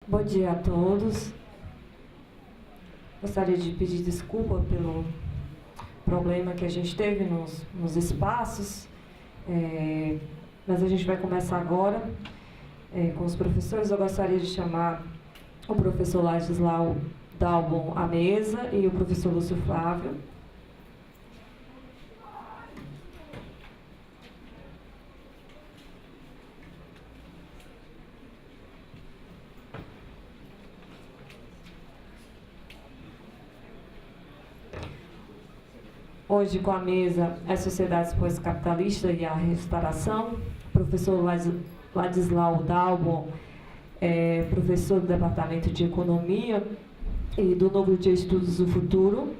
Bom dia a todos. Gostaria de pedir desculpa pelo problema que a gente teve nos espaços, mas a gente vai começar agora com os professores. Eu gostaria de chamar o professor Ladislau Dalbon à mesa e o professor Lúcio Flávio. Hoje, com a mesa, as sociedades pós-capitalistas e a restauração. O professor Ladislau Dalbon é professor do Departamento de Economia e do Núcleo de Estudos do Futuro.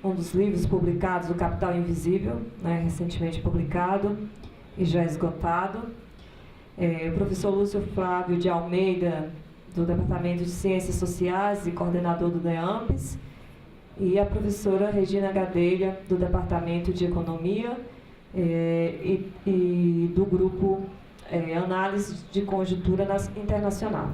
Um dos livros publicados, O Capital Invisível, recentemente publicado e já esgotado. O professor Lúcio Flávio de Almeida, do Departamento de Ciências Sociais e coordenador do DEAMPES. E a professora Regina Gadelha, do Departamento de Economia e do grupo Análise de Conjuntura Internacional.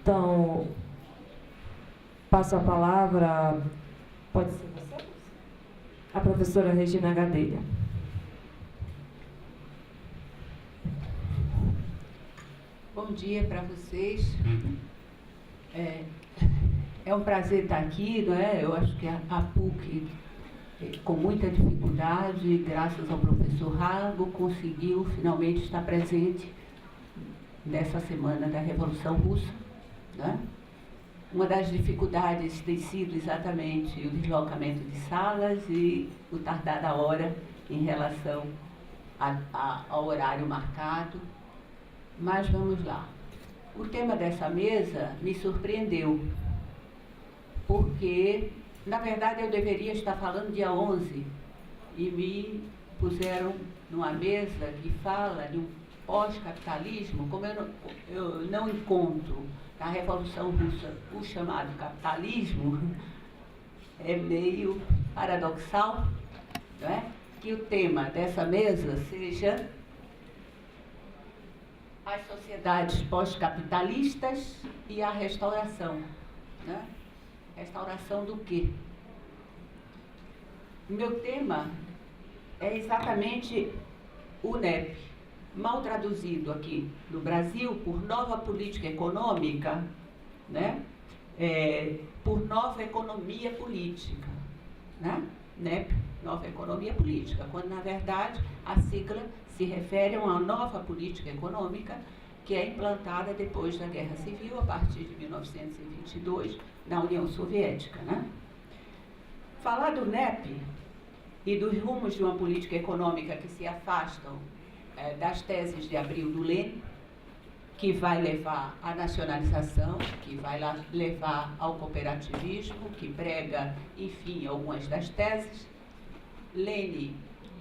Então, passo a palavra, pode ser você? A professora Regina Gadelha. Bom dia para vocês. É um prazer estar aqui, não é? Eu acho que a PUC, com muita dificuldade, graças ao professor Rago, conseguiu finalmente estar presente nessa semana da Revolução Russa, né? Uma das dificuldades tem sido exatamente o deslocamento de salas e o tardar da hora em relação ao horário marcado. Mas vamos lá. O tema dessa mesa me surpreendeu, porque, na verdade, eu deveria estar falando dia 11, e me puseram numa mesa que fala de um pós-capitalismo, como eu não encontro na Revolução Russa o chamado capitalismo, é meio paradoxal, não é? Que o tema dessa mesa seja as sociedades pós-capitalistas e a restauração, né? Restauração do quê? O meu tema é exatamente o NEP, mal traduzido aqui no Brasil por nova política econômica, né? Por nova economia política, né? NEP, nova economia política, quando na verdade a sigla se refere a uma nova política econômica que é implantada depois da Guerra Civil, a partir de 1922, na União Soviética, né? Falar do NEP e dos rumos de uma política econômica que se afastam das teses de Abril do Lênin, que vai levar à nacionalização, que vai levar ao cooperativismo, que prega, enfim, algumas das teses. Lênin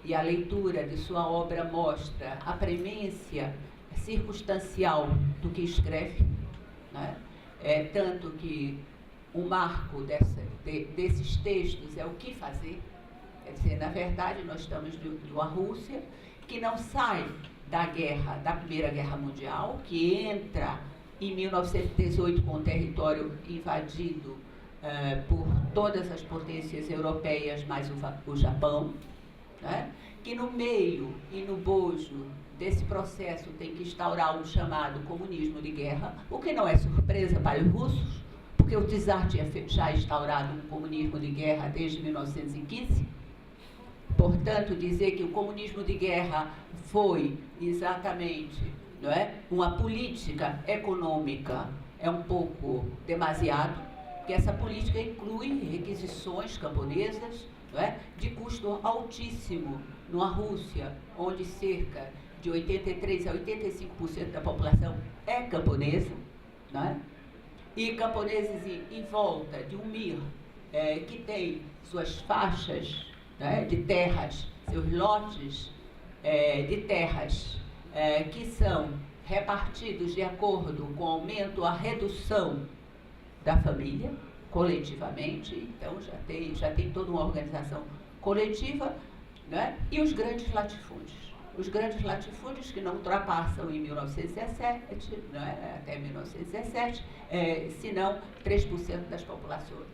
e a leitura de sua obra mostra a premência circunstancial do que escreve, né? Tanto que o marco desses textos é o que fazer. Quer dizer, na verdade, nós estamos de uma Rússia que não sai da Primeira Guerra Mundial, que entra em 1918 com o território invadido por todas as potências europeias, mais o Japão, né? Que no meio e no bojo desse processo tem que instaurar o chamado comunismo de guerra, o que não é surpresa para os russos, porque o czar tinha já instaurado um comunismo de guerra desde 1915. Portanto, dizer que o comunismo de guerra foi exatamente, não é, uma política econômica é um pouco demasiado, porque essa política inclui requisições camponesas, não é, de custo altíssimo numa Rússia, onde cerca de 83% a 85% da população é camponesa, não é? E camponeses em volta de um Mir que tem suas faixas, né, de terras, seus lotes de terras que são repartidos de acordo com o aumento ou a redução da família, coletivamente. Então já tem toda uma organização coletiva né? E os grandes latifúndios. Os grandes latifúndios que não ultrapassam em 1917, né, até 1917, senão 3% das populações,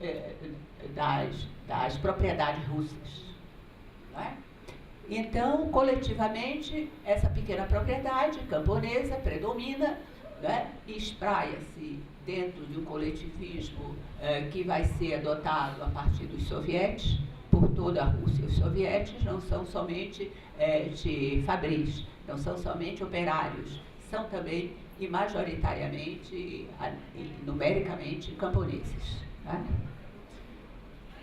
das propriedades russas. Né? Então, coletivamente, essa pequena propriedade camponesa predomina, né, e espraia-se dentro de um coletivismo que vai ser adotado a partir dos sovietes, por toda a Rússia. Os sovietes não são somente de fabris, não são somente operários, são também, e majoritariamente, e numericamente, camponeses. Né?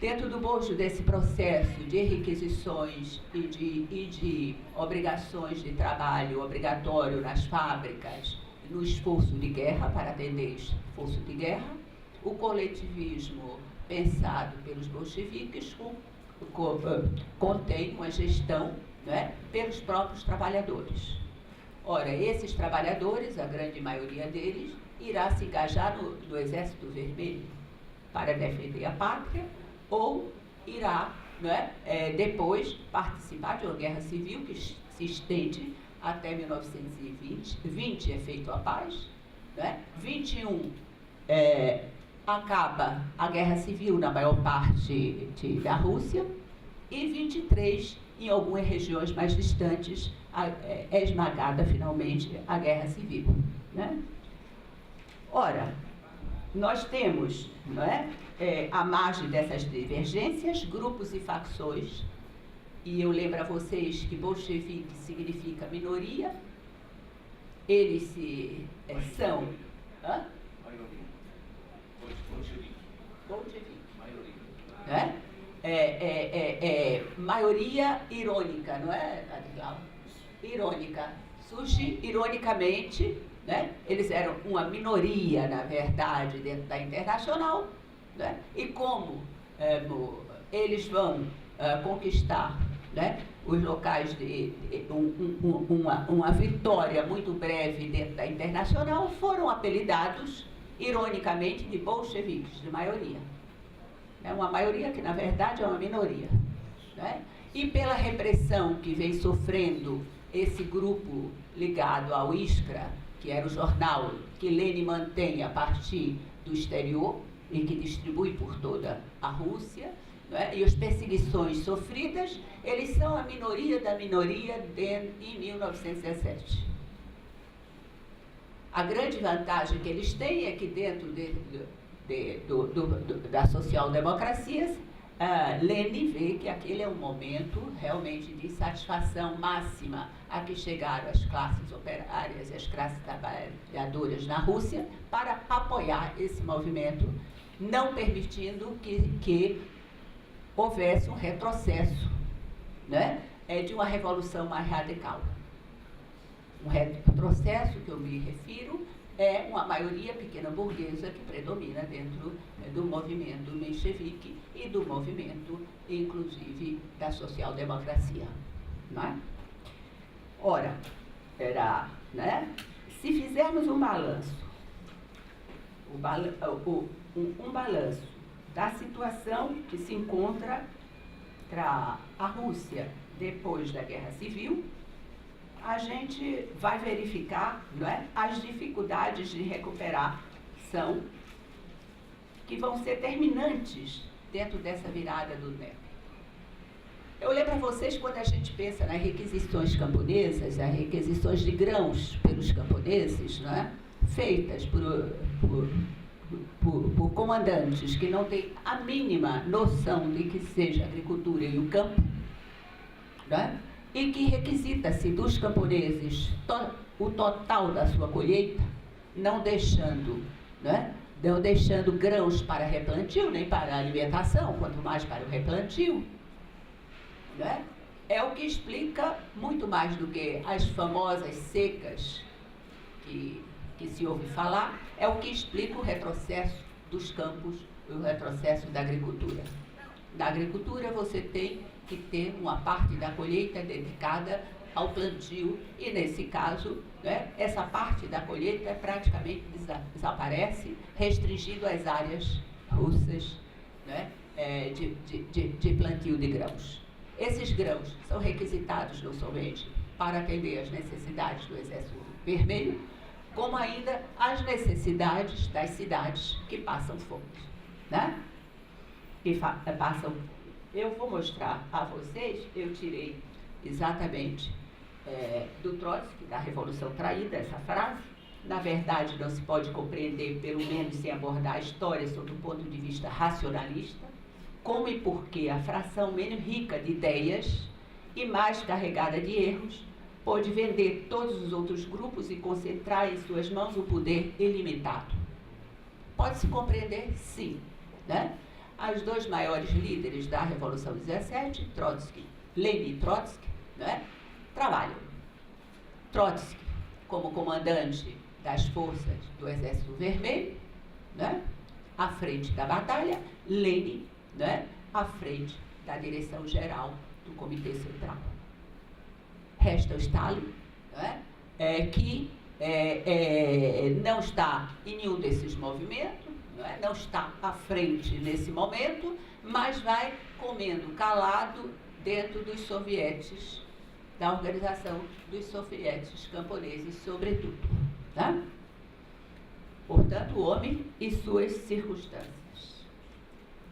Dentro do bojo desse processo de requisições e de obrigações de trabalho obrigatório nas fábricas, no esforço de guerra, para atender esse esforço de guerra, o coletivismo pensado pelos bolcheviques contém uma gestão, né, pelos próprios trabalhadores. Ora, esses trabalhadores, a grande maioria deles, irá se engajar no Exército Vermelho para defender a pátria, ou irá, né, depois participar de uma guerra civil que se estende até 1920 é feito a paz, né? 21 acaba a guerra civil na maior parte da Rússia, e 23, em algumas regiões mais distantes, é esmagada finalmente a guerra civil. Né? Ora, nós temos, não é, à margem dessas divergências, grupos e facções, e eu lembro a vocês que bolchevique significa minoria, eles são... Hã? Bolchevique. Maioria. Maioria irônica, não é, Adriano? Irônica. Surge ironicamente, né? Eles eram uma minoria, na verdade, dentro da Internacional, né? E como eles vão conquistar, né, os locais de uma vitória muito breve dentro da Internacional, foram apelidados, ironicamente, de bolcheviques, de maioria. É uma maioria que, na verdade, é uma minoria. Né? E pela repressão que vem sofrendo esse grupo ligado ao Iskra, que era o jornal que Lenin mantém a partir do exterior e que distribui por toda a Rússia, né? E as perseguições sofridas, eles são a minoria da minoria em 1917. A grande vantagem que eles têm é que dentro da social-democracia, Lenin vê que aquele é um momento realmente de satisfação máxima a que chegaram as classes operárias e as classes trabalhadoras na Rússia para apoiar esse movimento, não permitindo que houvesse um retrocesso, né, de uma revolução mais radical. Um retrocesso que eu me refiro é uma maioria pequena burguesa que predomina dentro do movimento menchevique e do movimento, inclusive, da social-democracia. Não é? Ora, né, se fizermos um balanço, um balanço da situação que se encontra a Rússia depois da Guerra Civil, a gente vai verificar, não é, as dificuldades de recuperação que vão ser terminantes dentro dessa virada do NEP. Eu lembro a vocês, quando a gente pensa nas requisições camponesas, as requisições de grãos pelos camponeses, não é, feitas por comandantes que não têm a mínima noção de que seja a agricultura e o campo, né? E que requisita-se dos camponeses o total da sua colheita, não deixando, né, não deixando grãos para replantio, nem para alimentação, quanto mais para o replantio, né? É o que explica muito mais do que as famosas secas que se ouve falar, é o que explica o retrocesso dos campos, o retrocesso da agricultura. Na agricultura você tem que ter uma parte da colheita dedicada ao plantio e, nesse caso, né, essa parte da colheita praticamente desaparece, restringido às áreas russas, né, de plantio de grãos. Esses grãos são requisitados não somente para atender às necessidades do Exército Vermelho, como ainda as necessidades das cidades que passam fome, né? Passam. Eu vou mostrar a vocês, eu tirei exatamente do Trotsky, da Revolução Traída, essa frase. Na verdade, não se pode compreender, pelo menos sem abordar a história sob o ponto de vista racionalista, como e por que a fração menos rica de ideias e mais carregada de erros pôde vender todos os outros grupos e concentrar em suas mãos o poder ilimitado. Pode-se compreender? Sim, né? Os dois maiores líderes da Revolução 17, Trotsky, Lenin e Trotsky, né, trabalham. Trotsky como comandante das forças do Exército Vermelho, né, à frente da batalha, Lenin, né, à frente da direção geral do Comitê Central. Resta o Stalin, né, que não está em nenhum desses movimentos, não está à frente nesse momento, mas vai comendo calado dentro dos sovietes, da organização dos sovietes camponeses, sobretudo. Tá? Portanto, o homem e suas circunstâncias.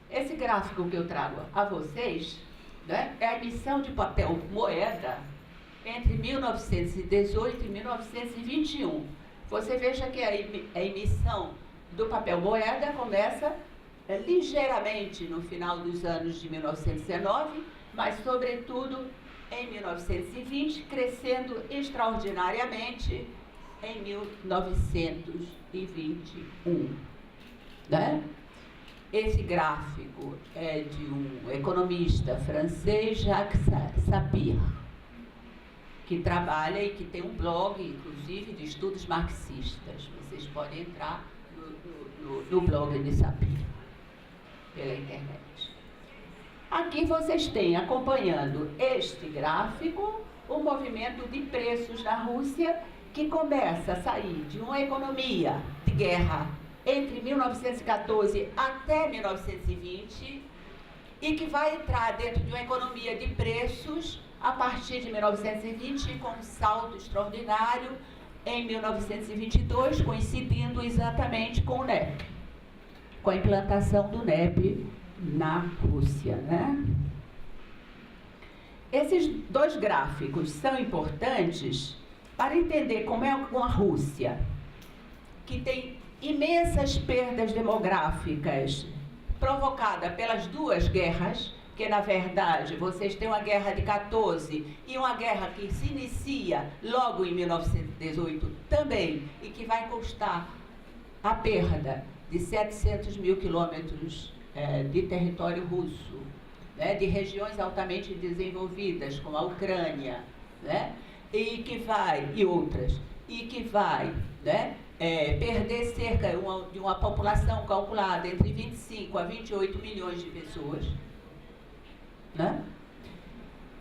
Esse gráfico que eu trago a vocês, né, é a emissão de papel moeda entre 1918 e 1921. Você veja que a emissão do papel moeda começa ligeiramente no final dos anos de 1919, mas, sobretudo, em 1920, crescendo extraordinariamente em 1921. Né? Esse gráfico é de um economista francês, Jacques Sapir, que trabalha e que tem um blog, inclusive, de estudos marxistas. Vocês podem entrar no blog de Sapir, pela internet. Aqui vocês têm, acompanhando este gráfico, o movimento de preços na Rússia, que começa a sair de uma economia de guerra entre 1914 até 1920 e que vai entrar dentro de uma economia de preços a partir de 1920 com um salto extraordinário em 1922, coincidindo exatamente com o NEP, com a implantação do NEP na Rússia, né? Esses dois gráficos são importantes para entender como é uma Rússia que tem imensas perdas demográficas provocadas pelas duas guerras, que na verdade vocês têm uma guerra de 14 e uma guerra que se inicia logo em 1918 também e que vai custar a perda de 700 mil quilômetros de território russo, né, de regiões altamente desenvolvidas, como a Ucrânia, né, e outras, e que vai, né, perder cerca de uma população calculada entre 25 a 28 milhões de pessoas, né,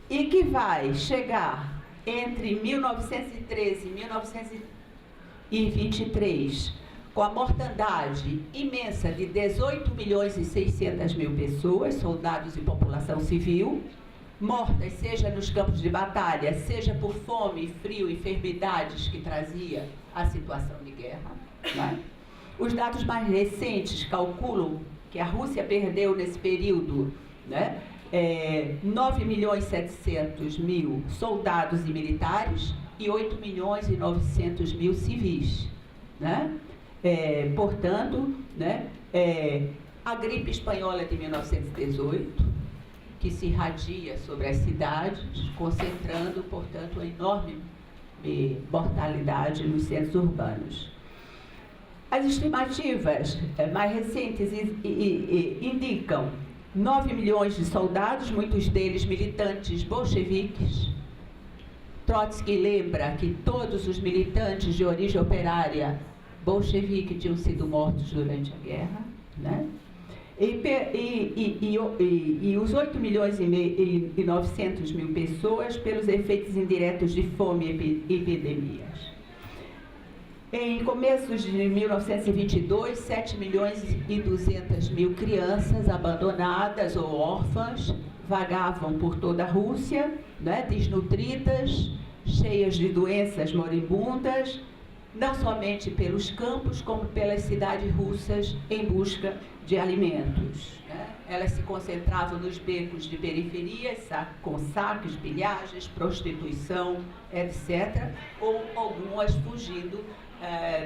e que vai chegar entre 1913 e 1923 com a mortandade imensa de 18 milhões e 600 mil pessoas, soldados e população civil, mortas, seja nos campos de batalha, seja por fome, frio, enfermidades que trazia a situação de guerra. Né? Os dados mais recentes calculam que a Rússia perdeu nesse período, né, 9 milhões e 700 mil soldados e militares e 8 milhões e 900 mil civis. Né? Portanto, né, a gripe espanhola de 1918, que se irradia sobre as cidades, concentrando, portanto, uma enorme mortalidade nos centros urbanos. As estimativas mais recentes indicam 9 milhões de soldados, muitos deles militantes bolcheviques. Trotsky lembra que todos os militantes de origem operária bolchevique tinham sido mortos durante a guerra, né? E os 8 milhões e 900 mil pessoas pelos efeitos indiretos de fome e epidemias. Em começos de 1922, 7 milhões e 200 mil crianças abandonadas ou órfãs vagavam por toda a Rússia, né, desnutridas, cheias de doenças moribundas, não somente pelos campos, como pelas cidades russas em busca de alimentos. Né? Elas se concentravam nos becos de periferias, com saques, pilhagens, prostituição, etc., ou algumas fugindo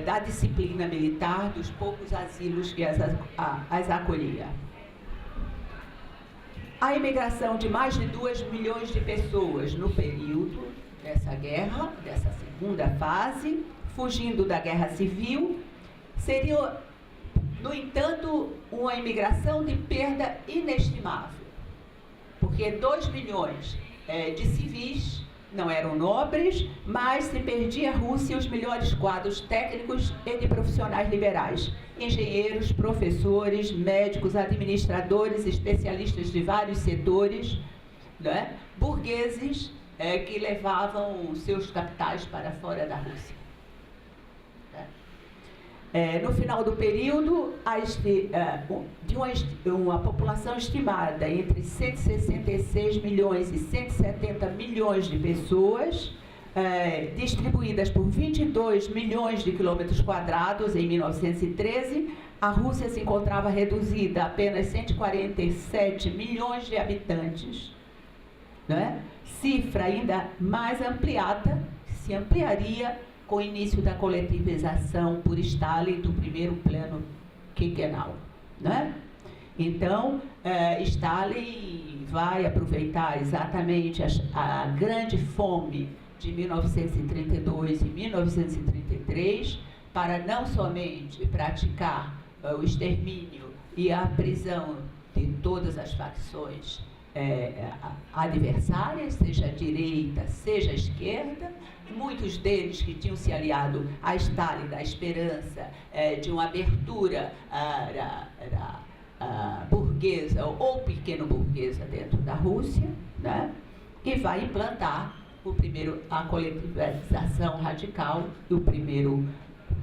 da disciplina militar dos poucos asilos que as acolhia. A imigração de mais de 2 milhões de pessoas no período dessa guerra, dessa segunda fase, fugindo da guerra civil, seria, no entanto, uma imigração de perda inestimável, porque 2 milhões de civis não eram nobres, mas se perdia a Rússia os melhores quadros técnicos e de profissionais liberais, engenheiros, professores, médicos, administradores, especialistas de vários setores, né? Burgueses que levavam seus capitais para fora da Rússia. No final do período, de uma população estimada entre 166 milhões e 170 milhões de pessoas, distribuídas por 22 milhões de quilômetros quadrados em 1913, a Rússia se encontrava reduzida a apenas 147 milhões de habitantes, né? Cifra ainda mais ampliada, se ampliaria com o início da coletivização por Stalin do primeiro plano quinquenal, né? Então, Stalin vai aproveitar exatamente a grande fome de 1932 e 1933 para não somente praticar o extermínio e a prisão de todas as facções adversárias, seja a direita, seja a esquerda, muitos deles que tinham se aliado a Stalin da esperança de uma abertura burguesa ou pequeno burguesa dentro da Rússia, né? E vai implantar a coletivização radical e o primeiro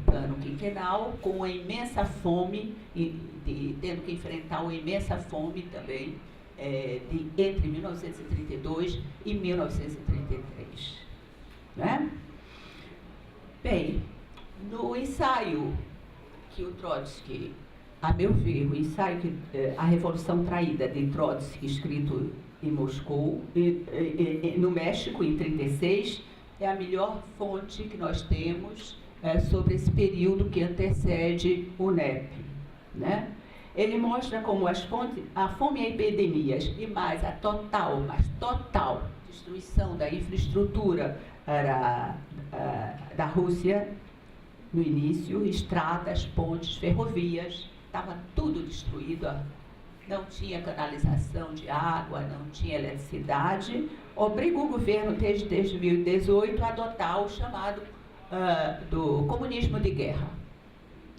plano quinquenal, com a imensa fome, tendo que enfrentar uma imensa fome também entre 1932 e 1933. Né? Bem, no ensaio que o Trotsky, a meu ver, o ensaio A Revolução Traída de Trotsky, escrito em Moscou, no México, em 1936, é a melhor fonte que nós temos sobre esse período que antecede o NEP. Né? Ele mostra como a fome e epidemias e mais a total destruição da infraestrutura da Rússia no início, estradas, pontes, ferrovias, estava tudo destruído, não tinha canalização de água, não tinha eletricidade, obriga o governo desde 2018 a adotar o chamado do comunismo de guerra.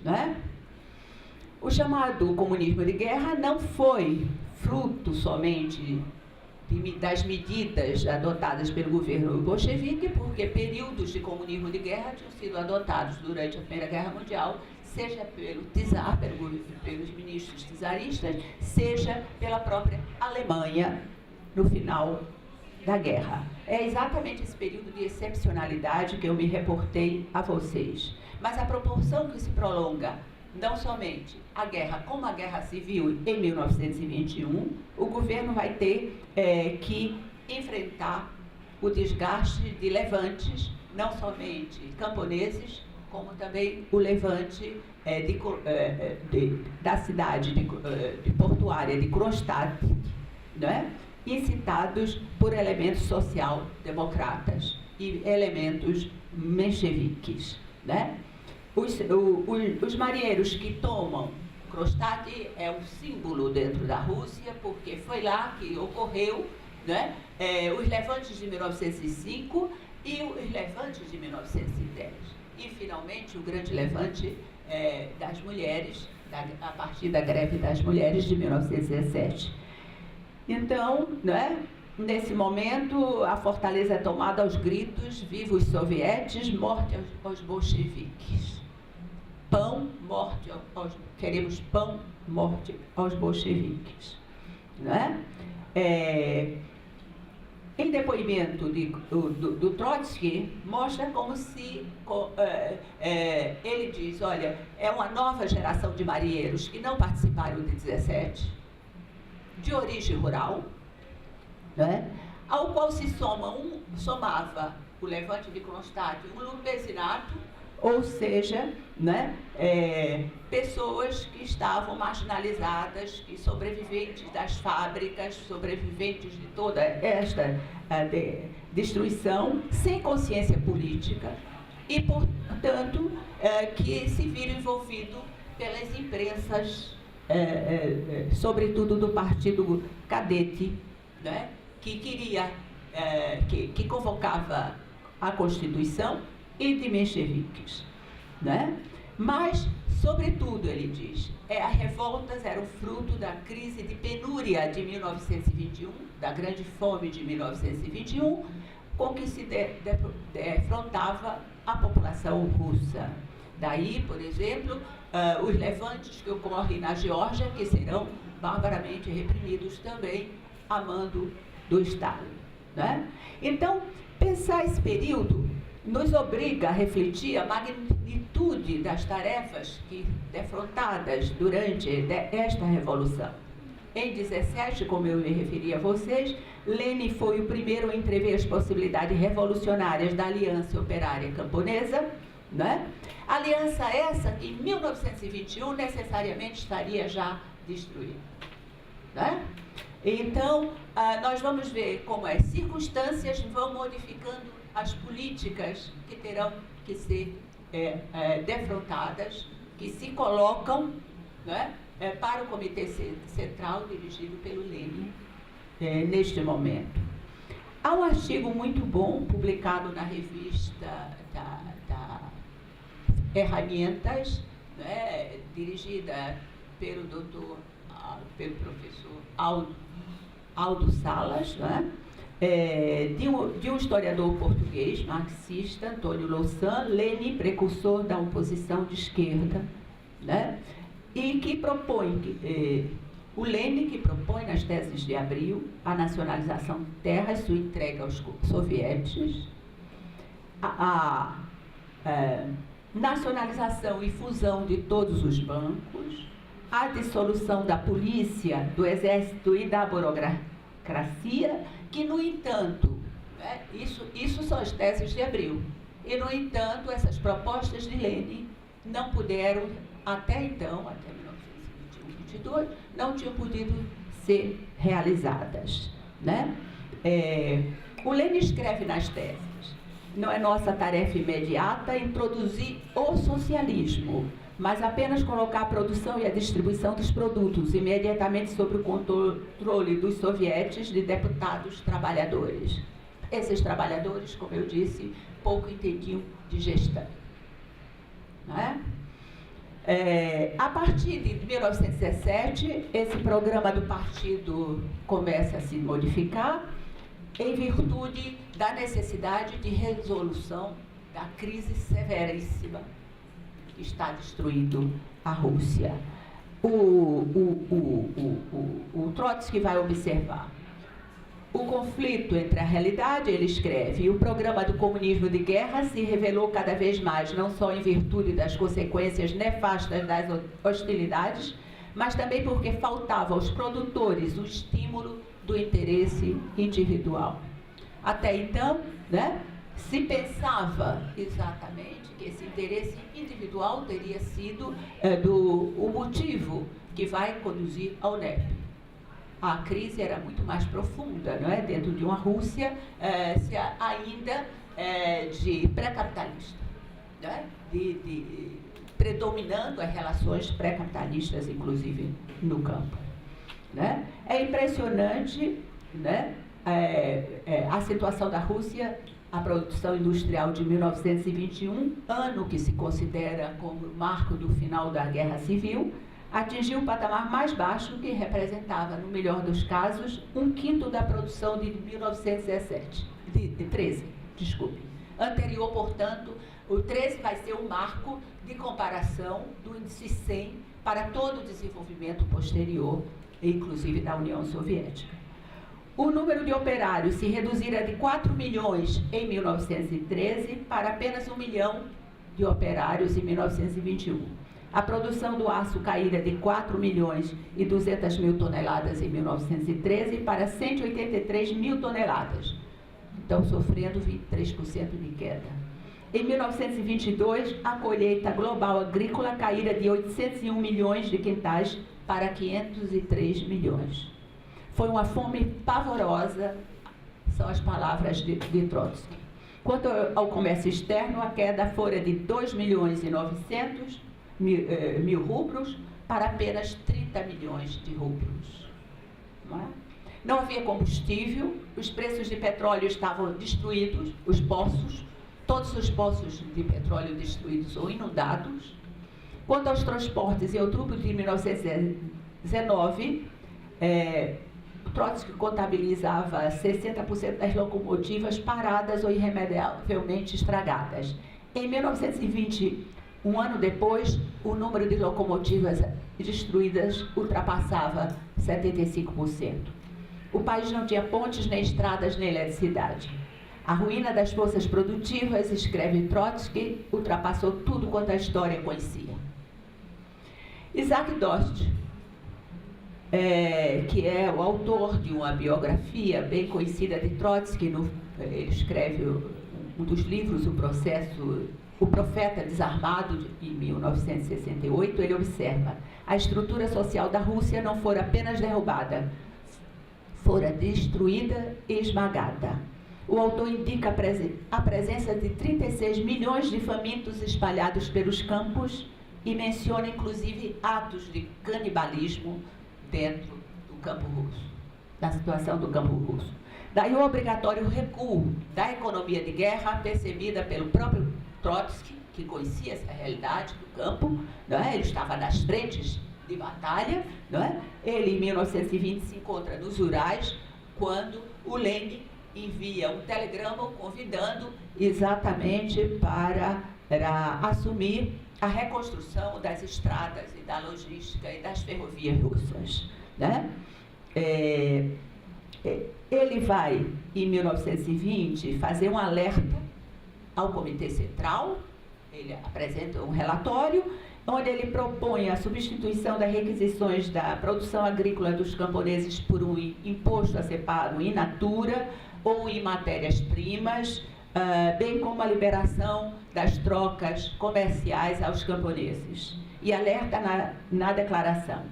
Né? O chamado comunismo de guerra não foi fruto somente das medidas adotadas pelo governo bolchevique, porque períodos de comunismo de guerra tinham sido adotados durante a Primeira Guerra Mundial, seja pelo czar, pelos ministros czaristas, seja pela própria Alemanha no final da guerra. É exatamente esse período de excepcionalidade que eu me reportei a vocês. Mas a proporção que se prolonga não somente a guerra, como a guerra civil em 1921, o governo vai ter que enfrentar o desgaste de levantes, não somente camponeses, como também o levante da cidade de portuária de Kronstadt, né? Incitados por elementos social-democratas e elementos mencheviques, né? Os marinheiros que tomam Kronstadt é um símbolo dentro da Rússia, porque foi lá que ocorreu, né, os levantes de 1905 e os levantes de 1910. E, finalmente, o grande levante das mulheres, a partir da greve das mulheres de 1917. Então, né, nesse momento, a fortaleza é tomada aos gritos: viva os sovietes, morte aos bolcheviques. Pão, morte queremos pão, morte aos bolcheviques. Né? Em depoimento do Trotsky, mostra como se ele diz, olha, é uma nova geração de marinheiros que não participaram de 17, de origem rural, né, ao qual se somava o levante de Kronstadt, o lumpesinato, ou seja, né, pessoas que estavam marginalizadas, que sobreviventes das fábricas, sobreviventes de toda esta destruição, sem consciência política e, portanto, que se viram envolvidos pelas imprensas, sobretudo do Partido Cadete, né, que queria, que convocava a Constituição, e de mencheviques, né? Mas, sobretudo, ele diz, as revoltas eram fruto da crise de penúria de 1921, da grande fome de 1921, com que se defrontava a população russa. Daí, por exemplo, os levantes que ocorrem na Geórgia, que serão barbaramente reprimidos também a mando do Stalin, né? Então, pensar esse período nos obriga a refletir a magnitude das tarefas defrontadas durante esta revolução. Em 17, como eu me referi a vocês, Lenin foi o primeiro a entrever as possibilidades revolucionárias da Aliança Operária Camponesa, né? Aliança essa que em 1921 necessariamente estaria já destruída, né? Então, nós vamos ver como as circunstâncias vão modificando as políticas que terão que ser defrontadas, que se colocam, né, para o Comitê Central dirigido pelo Lenin neste momento. Há um artigo muito bom publicado na revista da Ferramentas, né, dirigida pelo professor Aldo Salas, né? De um historiador português, marxista, Antônio Louçã, Lenin, precursor da oposição de esquerda, né? E que propõe, o Lenin que propõe nas teses de Abril a nacionalização de terras, sua entrega aos soviéticos, a nacionalização e fusão de todos os bancos, a dissolução da polícia, do exército e da burocracia, que, no entanto, né, isso são as teses de Abril, e, no entanto, essas propostas de Lenin não puderam, até então, até 1921, 22, não tinham podido ser realizadas, né? O Lenin escreve nas teses, não é nossa tarefa imediata introduzir o socialismo, mas apenas colocar a produção e a distribuição dos produtos imediatamente sob o controle dos sovietes de deputados trabalhadores. Esses trabalhadores, como eu disse, pouco entendiam de gestão, não é? A partir de 1917, esse programa do partido começa a se modificar em virtude da necessidade de resolução da crise severíssima que está destruindo a Rússia. O Trotsky vai observar o conflito entre a realidade, ele escreve, e o programa do comunismo de guerra se revelou cada vez mais, não só em virtude das consequências nefastas das hostilidades, mas também porque faltava aos produtores o estímulo do interesse individual. Até então, né, se pensava exatamente que esse interesse individual teria sido o motivo que vai conduzir ao NEP. A crise era muito mais profunda, não é? Dentro de uma Rússia ainda de pré-capitalista, não é? Predominando as relações pré-capitalistas, inclusive, no campo, né? É impressionante, né, a situação da Rússia, a produção industrial de 1921, ano que se considera como o marco do final da Guerra Civil, atingiu o patamar mais baixo, que representava, no melhor dos casos, 1/5 da produção de 1913. Anterior, portanto, o 13 vai ser o marco de comparação do índice 100 para todo o desenvolvimento posterior, inclusive da União Soviética. o número de operários se reduzira de 4 milhões em 1913 para apenas 1 milhão de operários em 1921. A produção do aço caíra de 4 milhões e 200 mil toneladas em 1913 para 183 mil toneladas. Então, sofrendo 23% de queda. Em 1922, a colheita global agrícola caíra de 801 milhões de quintais para 503 milhões. Foi uma fome pavorosa, são as palavras de Trotsky. Quanto ao comércio externo, a queda fora de 2 milhões e 900 mil rublos para apenas 30 milhões de rublos. Não é? Não havia combustível, os preços de petróleo estavam destruídos, os poços, todos os poços de petróleo destruídos ou inundados. Quanto aos transportes, em outubro de 1919, Trotsky contabilizava 60% das locomotivas paradas ou irremediavelmente estragadas. Em 1920, um ano depois, o número de locomotivas destruídas ultrapassava 75%. O país não tinha pontes, nem estradas, nem eletricidade. A ruína das forças produtivas, escreve Trotsky, ultrapassou tudo quanto a história conhecia. Isaac Dost, que é o autor de uma biografia bem conhecida de Trotsky, ele escreve um dos livros, O Profeta Desarmado, em 1968, ele observa: a estrutura social da Rússia não fora apenas derrubada, fora destruída e esmagada. O autor indica a presença de 36 milhões de famintos espalhados pelos campos e menciona, inclusive, atos de canibalismo dentro do campo russo, da situação do campo russo. Daí o obrigatório recuo da economia de guerra, percebida pelo próprio Trotsky, que conhecia essa realidade do campo, não é? Ele estava nas frentes de batalha, não é? Ele, em 1920, se encontra nos Urais, quando o Lenin envia um telegrama convidando exatamente para assumir a reconstrução das estradas e da logística e das ferrovias russas, né? Ele vai, em 1920, fazer um alerta ao Comitê Central. Ele apresenta um relatório onde ele propõe a substituição das requisições da produção agrícola dos camponeses por um imposto a ser pago in natura ou em matérias-primas, bem como a liberação das trocas comerciais aos camponeses. E alerta na declaração: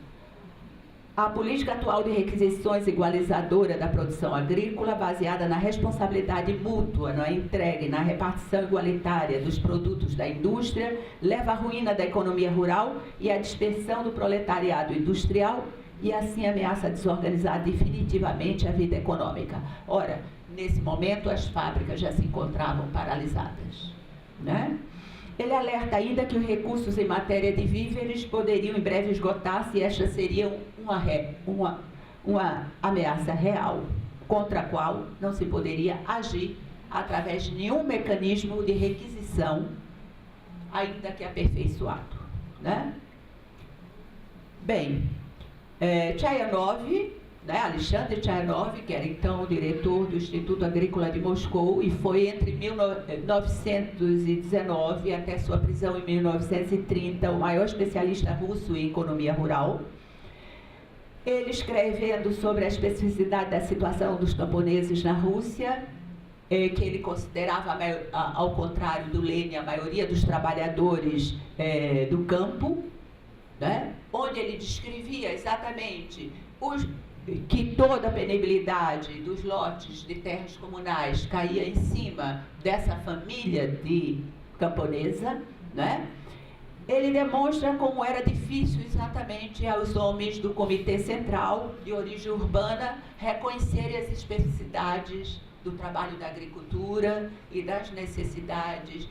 a política atual de requisições igualizadora da produção agrícola, baseada na responsabilidade mútua, na entrega e na repartição igualitária dos produtos da indústria, leva à ruína da economia rural e à dispersão do proletariado industrial e assim ameaça desorganizar definitivamente a vida econômica. Ora, nesse momento as fábricas já se encontravam paralisadas, né? Ele alerta ainda que os recursos em matéria de víveres poderiam em breve esgotar-se e esta seria uma ameaça real, contra a qual não se poderia agir através de nenhum mecanismo de requisição, ainda que aperfeiçoado, né? Bem, Chayanov, né, Alexandre Chayanov, que era então o diretor do Instituto Agrícola de Moscou e foi entre 1919 até sua prisão em 1930 o maior especialista russo em economia rural. Ele, escrevendo sobre a especificidade da situação dos camponeses na Rússia, que ele considerava, ao contrário do Lenin, a maioria dos trabalhadores do campo, né, onde ele descrevia exatamente que toda a penibilidade dos lotes de terras comunais caía em cima dessa família de camponesa, né? Ele demonstra como era difícil exatamente aos homens do Comitê Central de origem urbana reconhecerem as especificidades do trabalho da agricultura e das necessidades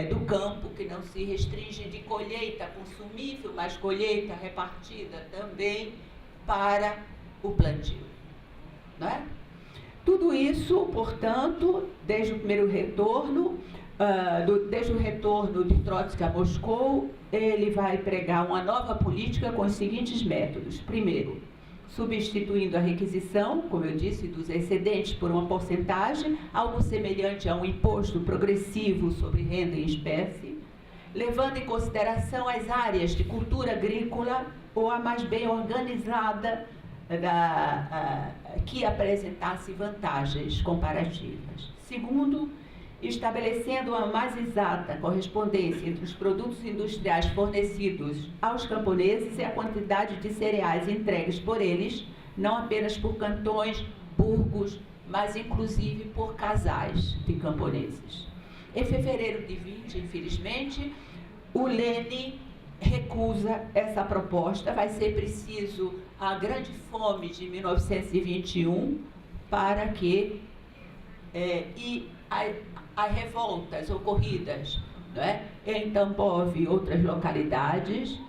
do campo, que não se restringe de colheita consumível, mas colheita repartida também para o plantio, né? Tudo isso, portanto, desde o primeiro retorno, desde o retorno de Trotsky a Moscou, ele vai pregar uma nova política com os seguintes métodos. Primeiro, substituindo a requisição, como eu disse, dos excedentes por uma porcentagem, algo semelhante a um imposto progressivo sobre renda em espécie, levando em consideração as áreas de cultura agrícola ou a mais bem organizada que apresentasse vantagens comparativas. Segundo, estabelecendo uma mais exata correspondência entre os produtos industriais fornecidos aos camponeses e a quantidade de cereais entregues por eles, não apenas por cantões, burgos, mas inclusive por casais de camponeses. Em fevereiro de 20, infelizmente, o Lênin recusa essa proposta. Vai ser preciso a grande fome de 1921 para que as revoltas ocorridas, né, em Tambov e outras localidades,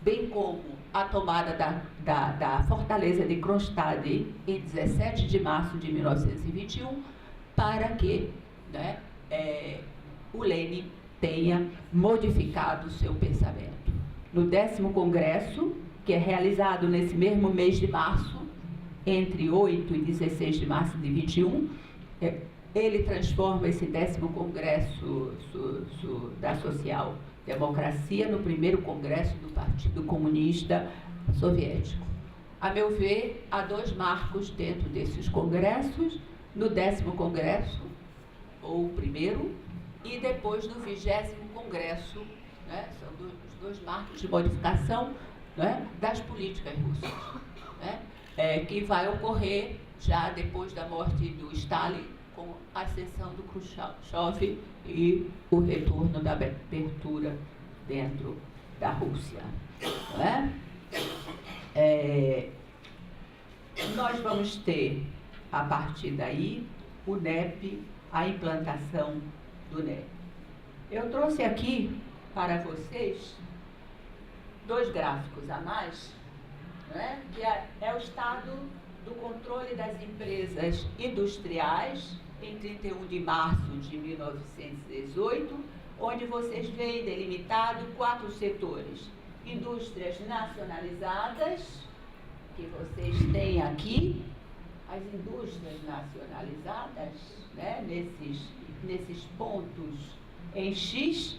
bem como a tomada da fortaleza de Kronstadt em 17 de março de 1921, para que, né, o Lênin tenha modificado o seu pensamento. No 10º Congresso, que é realizado nesse mesmo mês de março, entre 8 e 16 de março de 21, ele transforma esse 10º Congresso da Social Democracia no primeiro Congresso do Partido Comunista Soviético. A meu ver, há dois marcos dentro desses congressos: no 10º Congresso, ou o primeiro, e depois no 20º Congresso, né? São os dois marcos de modificação, né, das políticas russas, né? Que vai ocorrer já depois da morte do Stalin, com a ascensão do Khrushchev e o retorno da abertura dentro da Rússia. Não é? Nós vamos ter, a partir daí, o NEP, a implantação do NEP. Eu trouxe aqui para vocês dois gráficos a mais, né, que é o estado do controle das empresas industriais em 31 de março de 1918, onde vocês veem delimitado 4 setores: indústrias nacionalizadas, que vocês têm aqui, as indústrias nacionalizadas, né, nesses pontos em X,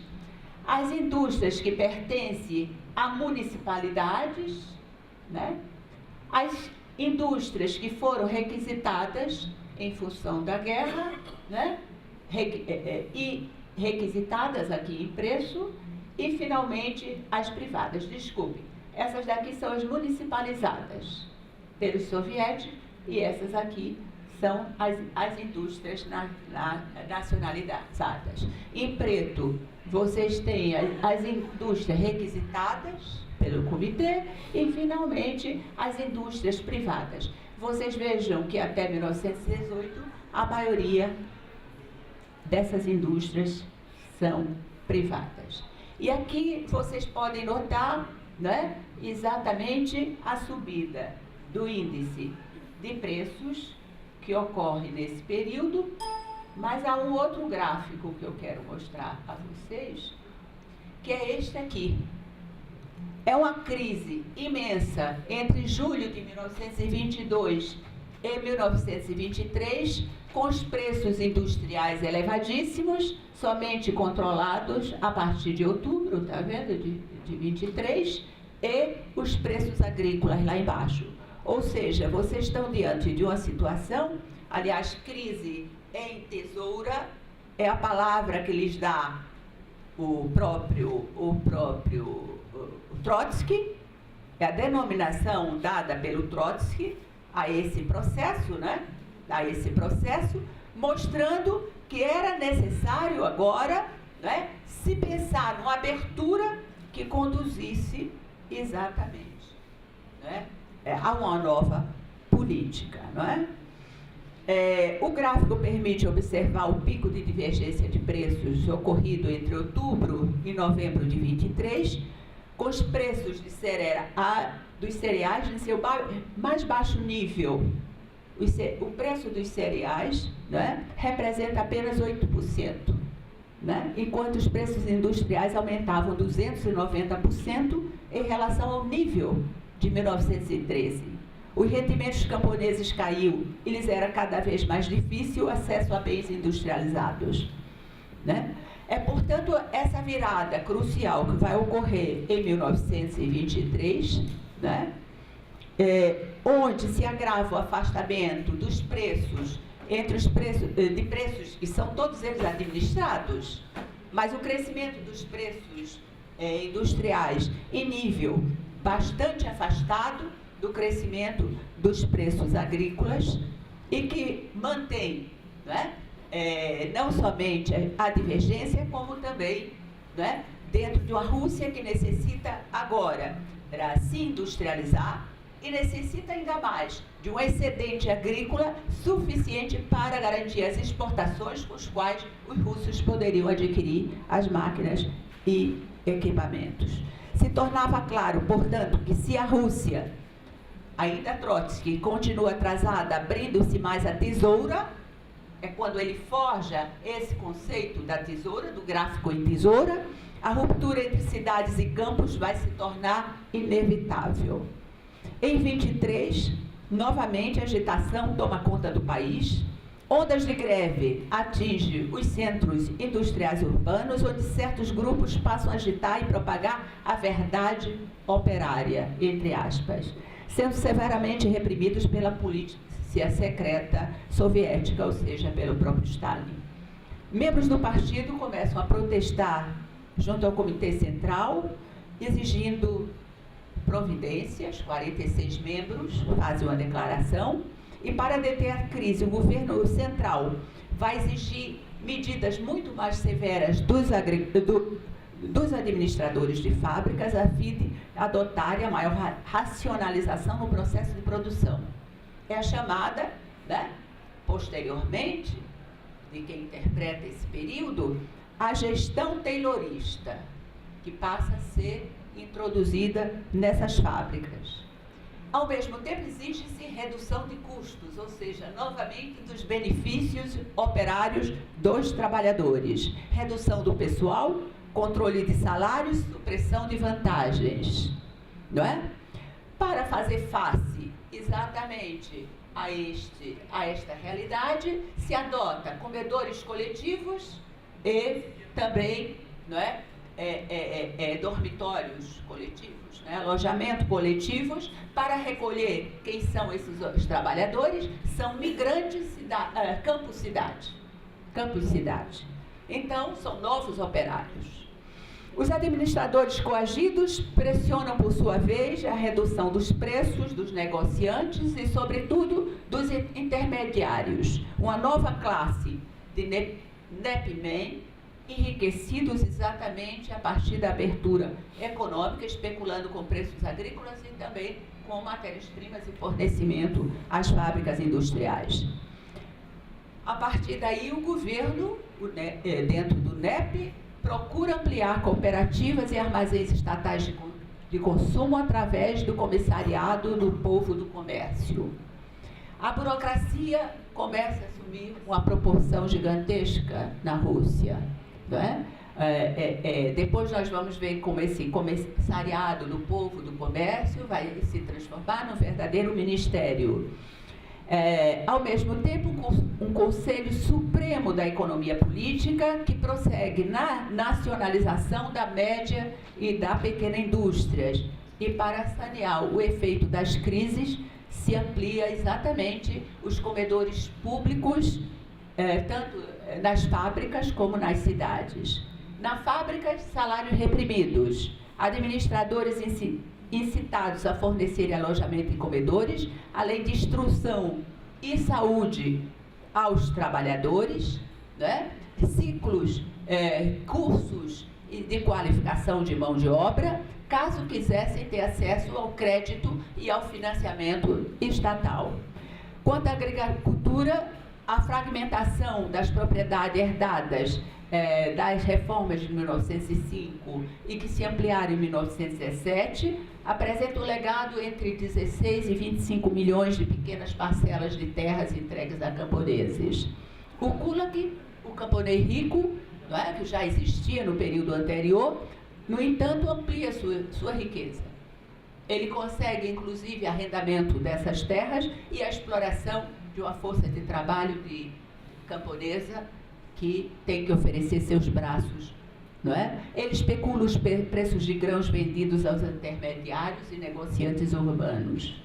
as indústrias que pertencem a municipalidades, né, as indústrias que foram requisitadas em função da guerra, né, e requisitadas aqui em preço, e finalmente as privadas. Desculpem, essas daqui são as municipalizadas pelos soviéticos e essas aqui são as indústrias nacionalizadas. Em preto, vocês têm as indústrias requisitadas pelo comitê e, finalmente, as indústrias privadas. Vocês vejam que até 1918, a maioria dessas indústrias são privadas. E aqui vocês podem notar, né, exatamente a subida do índice de preços que ocorre nesse período, mas há um outro gráfico que eu quero mostrar a vocês, que é este aqui. É uma crise imensa entre julho de 1922 e 1923, com os preços industriais elevadíssimos, somente controlados a partir de outubro, tá vendo, de 23, e os preços agrícolas lá embaixo. Ou seja, vocês estão diante de uma situação, aliás, crise em tesoura, é a palavra que lhes dá o próprio Trotsky, é a denominação dada pelo Trotsky a esse processo, né? A esse processo, mostrando que era necessário agora, né, se pensar numa abertura que conduzisse exatamente, né, a uma nova política, não é? O gráfico permite observar o pico de divergência de preços ocorrido entre outubro e novembro de 23, com os preços dos cereais em seu mais baixo nível. O preço dos cereais, né, representa apenas 8%, né, enquanto os preços industriais aumentavam 290% em relação ao nível de 1913. os rendimentos camponeses caiu e lhes era cada vez mais difícil o acesso a bens industrializados, né? É, portanto, essa virada crucial que vai ocorrer em 1923, né? Onde se agrava o afastamento dos preços, entre os preços que são todos eles administrados, mas o crescimento dos preços industriais em nível bastante afastado do crescimento dos preços agrícolas e que mantém, né, não somente a divergência, como também, né, dentro de uma Rússia que necessita agora se industrializar e necessita ainda mais de um excedente agrícola suficiente para garantir as exportações com os quais os russos poderiam adquirir as máquinas e equipamentos. Se tornava claro, portanto, que se a Rússia, ainda Trotsky, continua atrasada, abrindo-se mais a tesoura, é quando ele forja esse conceito da tesoura, do gráfico em tesoura, a ruptura entre cidades e campos vai se tornar inevitável. Em 23, novamente a agitação toma conta do país, ondas de greve atingem os centros industriais urbanos, onde certos grupos passam a agitar e propagar a verdade operária, entre aspas, sendo severamente reprimidos pela polícia secreta soviética, ou seja, pelo próprio Stalin. Membros do partido começam a protestar junto ao Comitê Central, exigindo providências. 46 membros fazem uma declaração, e para deter a crise, o governo central vai exigir medidas muito mais severas dos administradores de fábricas, a fim de adotarem a maior racionalização no processo de produção. É a chamada, né, posteriormente, de quem interpreta esse período, a gestão taylorista, que passa a ser introduzida nessas fábricas. Ao mesmo tempo, exige-se redução de custos, ou seja, novamente dos benefícios operários dos trabalhadores, redução do pessoal, controle de salários, supressão de vantagens, não é? Para fazer face exatamente a esta realidade, se adota comedores coletivos e também, não é, dormitórios coletivos, né, alojamento coletivos, para recolher quem são esses trabalhadores. São migrantes, campos-cidade. Então, são novos operários. Os administradores coagidos pressionam, por sua vez, a redução dos preços dos negociantes e, sobretudo, dos intermediários. Uma nova classe de nepmen, enriquecidos exatamente a partir da abertura econômica, especulando com preços agrícolas e também com matérias-primas e fornecimento às fábricas industriais. A partir daí, o governo, dentro do NEP, procura ampliar cooperativas e armazéns estatais de consumo através do comissariado do povo do comércio. A burocracia começa a assumir uma proporção gigantesca na Rússia, não é? Depois nós vamos ver como esse comissariado do povo do comércio vai se transformar num verdadeiro ministério. Ao mesmo tempo, um Conselho Supremo da Economia Política que prossegue na nacionalização da média e da pequena indústrias. E para sanear o efeito das crises, se amplia exatamente os comedores públicos, tanto nas fábricas como nas cidades. Na fábrica, salários reprimidos, administradores incitados a fornecer alojamento em comedores, além de instrução e saúde aos trabalhadores, né? Ciclos, cursos de qualificação de mão de obra, caso quisessem ter acesso ao crédito e ao financiamento estatal. Quanto à agricultura, a fragmentação das propriedades herdadas das reformas de 1905 e que se ampliaram em 1917, apresenta um legado entre 16 e 25 milhões de pequenas parcelas de terras entregues a camponeses. O kulak, o camponês rico, não é, que já existia no período anterior, no entanto, amplia sua riqueza. Ele consegue, inclusive, arrendamento dessas terras e a exploração de uma força de trabalho camponesa que tem que oferecer seus braços, não é? Ele especula os preços de grãos vendidos aos intermediários e negociantes urbanos.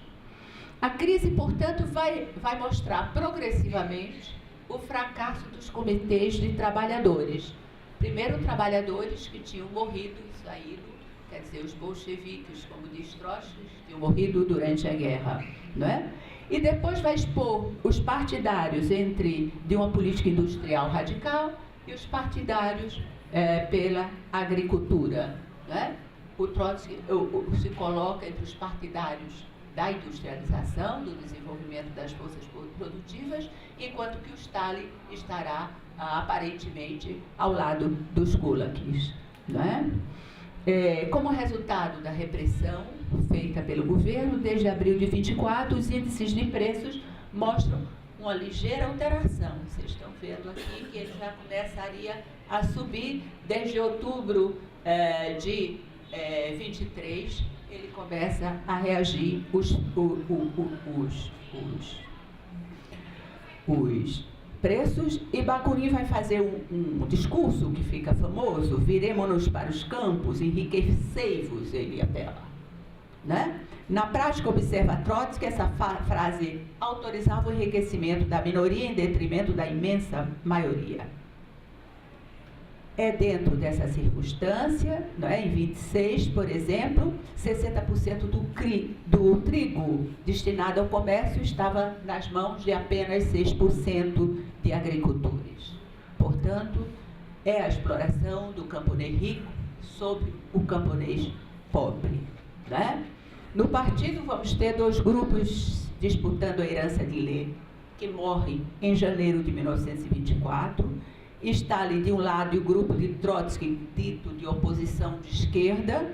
A crise, portanto, vai mostrar progressivamente o fracasso dos comitês de trabalhadores. Primeiro, trabalhadores que tinham morrido e saído, quer dizer, os bolcheviques, como diz Trotsky, tinham morrido durante a guerra, não é? E depois vai expor os partidários de uma política industrial radical e os partidários pela agricultura, não é? O Trotsky se coloca entre os partidários da industrialização, do desenvolvimento das forças produtivas, enquanto que o Stalin estará aparentemente ao lado dos kulaks, não é? Como resultado da repressão feita pelo governo, desde abril de 24, os índices de preços mostram uma ligeira alteração. Vocês estão vendo aqui que ele já começaria a subir desde outubro de 23, ele começa a reagir os preços, e Bakunin vai fazer um discurso que fica famoso: viremo-nos para os campos, enriquecei-vos, ele apela, né? Na prática, observa Trotsky, essa frase autorizava o enriquecimento da minoria em detrimento da imensa maioria. É dentro dessa circunstância, não é? Em 26, por exemplo, 60% do trigo destinado ao comércio estava nas mãos de apenas 6% de agricultores. Portanto, é a exploração do camponês rico sobre o camponês pobre, né? No partido, vamos ter dois grupos disputando a herança de Lenin, que morre em janeiro de 1924. Stalin de um lado e o grupo de Trotsky, dito de oposição de esquerda,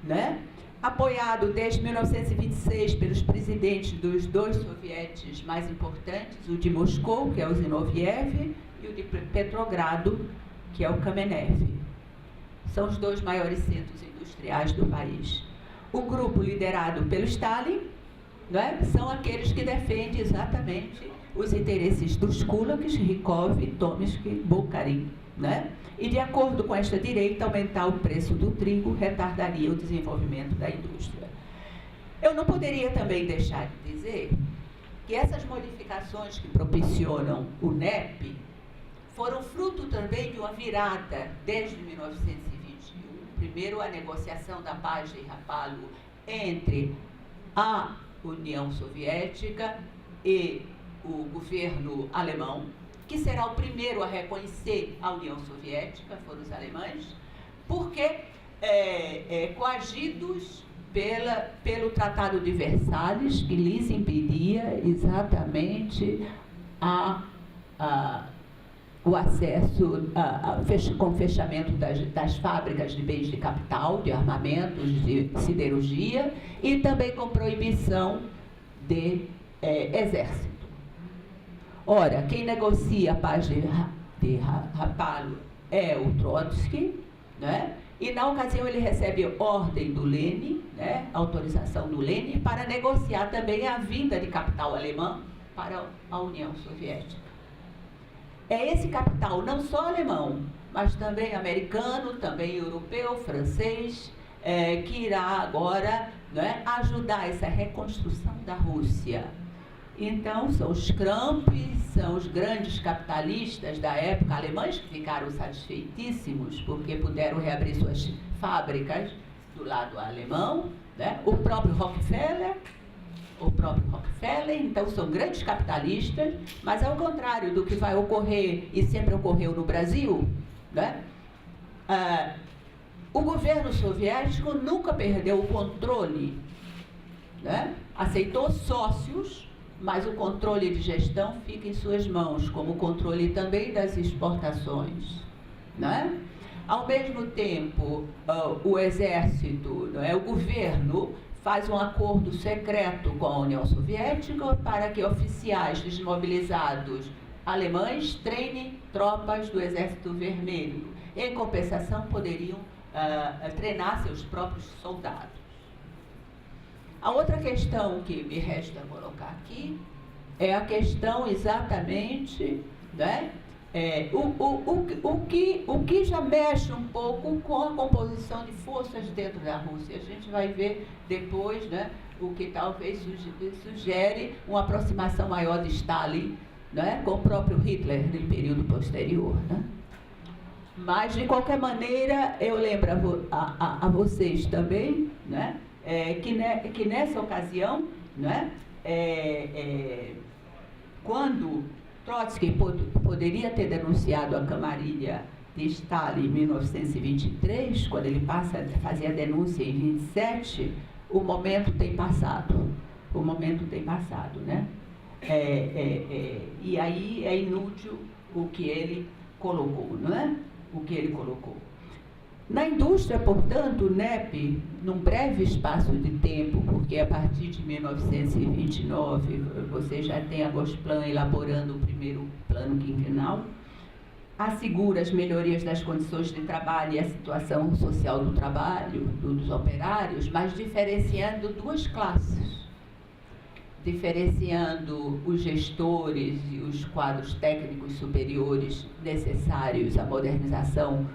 né? Apoiado desde 1926 pelos presidentes dos dois sovietes mais importantes, o de Moscou, que é o Zinoviev, e o de Petrogrado, que é o Kamenev. São os dois maiores centros industriais do país. O grupo liderado pelo Stalin, né, são aqueles que defendem exatamente os interesses dos kulaks, Rykov, Tomsky, Bukharin, né? E, de acordo com esta direita, aumentar o preço do trigo retardaria o desenvolvimento da indústria. Eu não poderia também deixar de dizer que essas modificações que propiciam o NEP foram fruto também de uma virada desde 1921. Primeiro, a negociação da paz de Rapallo entre a União Soviética e o governo alemão, que será o primeiro a reconhecer a União Soviética, foram os alemães, porque coagidos pelo Tratado de Versalhes, que lhes impedia exatamente o acesso com o fechamento das fábricas de bens de capital, de armamentos, de siderurgia, e também com proibição de exército. Ora, quem negocia a paz de Rapallo é o Trotsky, né? E na ocasião ele recebe ordem do Lenin, né? Autorização do Lenin, para negociar também a vinda de capital alemão para a União Soviética. É esse capital não só alemão, mas também americano, também europeu, francês, que irá agora, né, ajudar essa reconstrução da Rússia. Então, são os Kramp, são os grandes capitalistas da época alemães que ficaram satisfeitíssimos porque puderam reabrir suas fábricas do lado alemão, né? O próprio Rockefeller, então são grandes capitalistas, mas ao contrário do que vai ocorrer e sempre ocorreu no Brasil, né? O governo soviético nunca perdeu o controle, né? Aceitou sócios, mas o controle de gestão fica em suas mãos, como o controle também das exportações, né? Ao mesmo tempo, o exército, não é? O governo faz um acordo secreto com a União Soviética para que oficiais desmobilizados alemães treinem tropas do Exército Vermelho. Em compensação, poderiam treinar seus próprios soldados. A outra questão que me resta colocar aqui é a questão exatamente, né, o que já mexe um pouco com a composição de forças dentro da Rússia. A gente vai ver depois, né, o que talvez sugere uma aproximação maior de Stalin, né, com o próprio Hitler no período posterior. Né? Mas, de qualquer maneira, eu lembro a vocês também, né, que nessa ocasião, né, quando Trotsky poderia ter denunciado a camarilha de Stalin em 1923, quando ele fazia a denúncia em 27, o momento tem passado. O momento tem passado, né? E aí é inútil o que ele colocou, não é? O que ele colocou. Na indústria, portanto, o NEP, num breve espaço de tempo, porque a partir de 1929 você já tem a Gosplan elaborando o primeiro plano quinquenal, assegura as melhorias das condições de trabalho e a situação social do trabalho, dos operários, mas diferenciando duas classes. Diferenciando os gestores e os quadros técnicos superiores necessários à modernização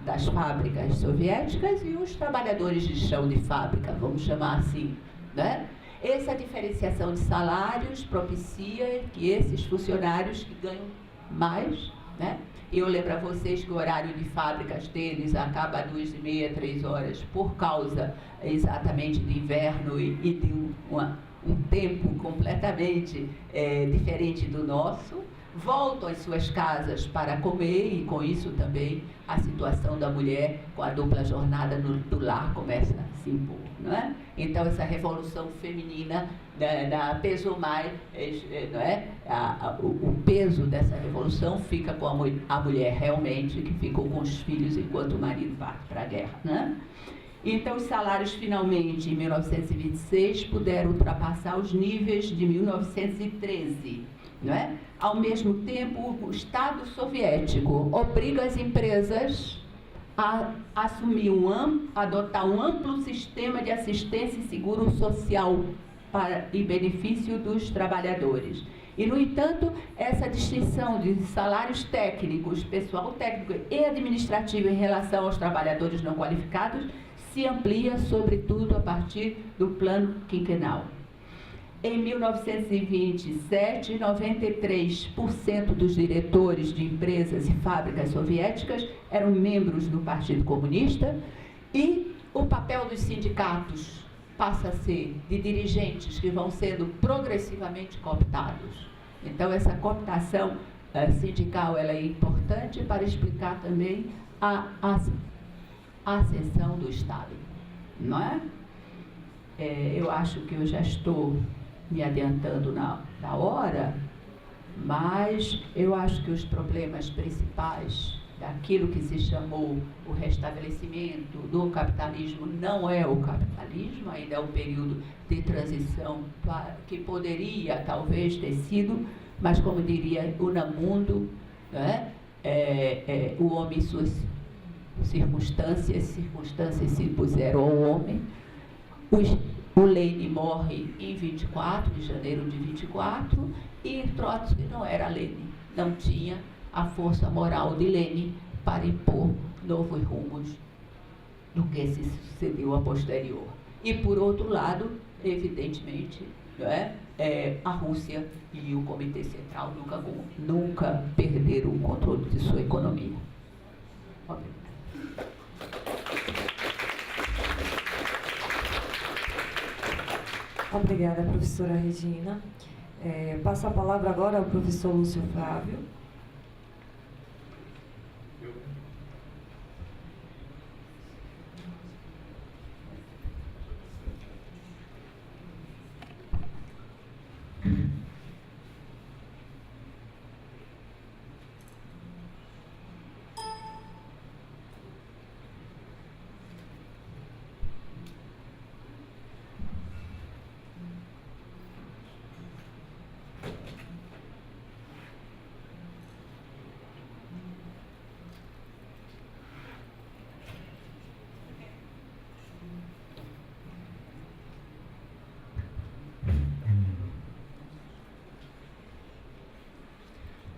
das fábricas soviéticas e os trabalhadores de chão de fábrica, vamos chamar assim, né? Essa diferenciação de salários propicia que esses funcionários que ganham mais, né? Eu lembro a vocês que o horário de fábricas deles acaba às 2h30, 3h, por causa exatamente de inverno e de um tempo completamente diferente do nosso. Voltam às suas casas para comer e, com isso, também a situação da mulher com a dupla jornada do lar começa a se impor, não é? Então, essa revolução feminina pesou mais, não é? O peso dessa revolução fica com a mulher realmente, que ficou com os filhos enquanto o marido parte para a guerra, né? Então, os salários, finalmente, em 1926, puderam ultrapassar os níveis de 1913, não é? Ao mesmo tempo, o Estado soviético obriga as empresas a assumir adotar um amplo sistema de assistência e seguro social em benefício dos trabalhadores. E, no entanto, essa distinção de salários técnicos, pessoal técnico e administrativo em relação aos trabalhadores não qualificados se amplia, sobretudo, a partir do plano quinquenal. Em 1927, 93% dos diretores de empresas e fábricas soviéticas eram membros do Partido Comunista e o papel dos sindicatos passa a ser de dirigentes que vão sendo progressivamente cooptados. Então, essa cooptação sindical ela é importante para explicar também a ascensão do Estado, não é? Eu acho que eu já estou me adiantando na hora, mas eu acho que os problemas principais daquilo que se chamou o restabelecimento do capitalismo não é o capitalismo, ainda é um período de transição que poderia talvez ter sido, mas como diria Unamuno, né? O homem e suas circunstâncias se impuseram ao homem. O Lenin morre em 24, de janeiro de 24, e Trotsky não era Lenin, não tinha a força moral de Lenin para impor novos rumos do que se sucedeu a posterior. E, por outro lado, evidentemente, a Rússia e o Comitê Central nunca perderam o controle de sua economia. Obrigada. Obrigada, professora Regina. Passo a palavra agora ao professor Lúcio Flávio.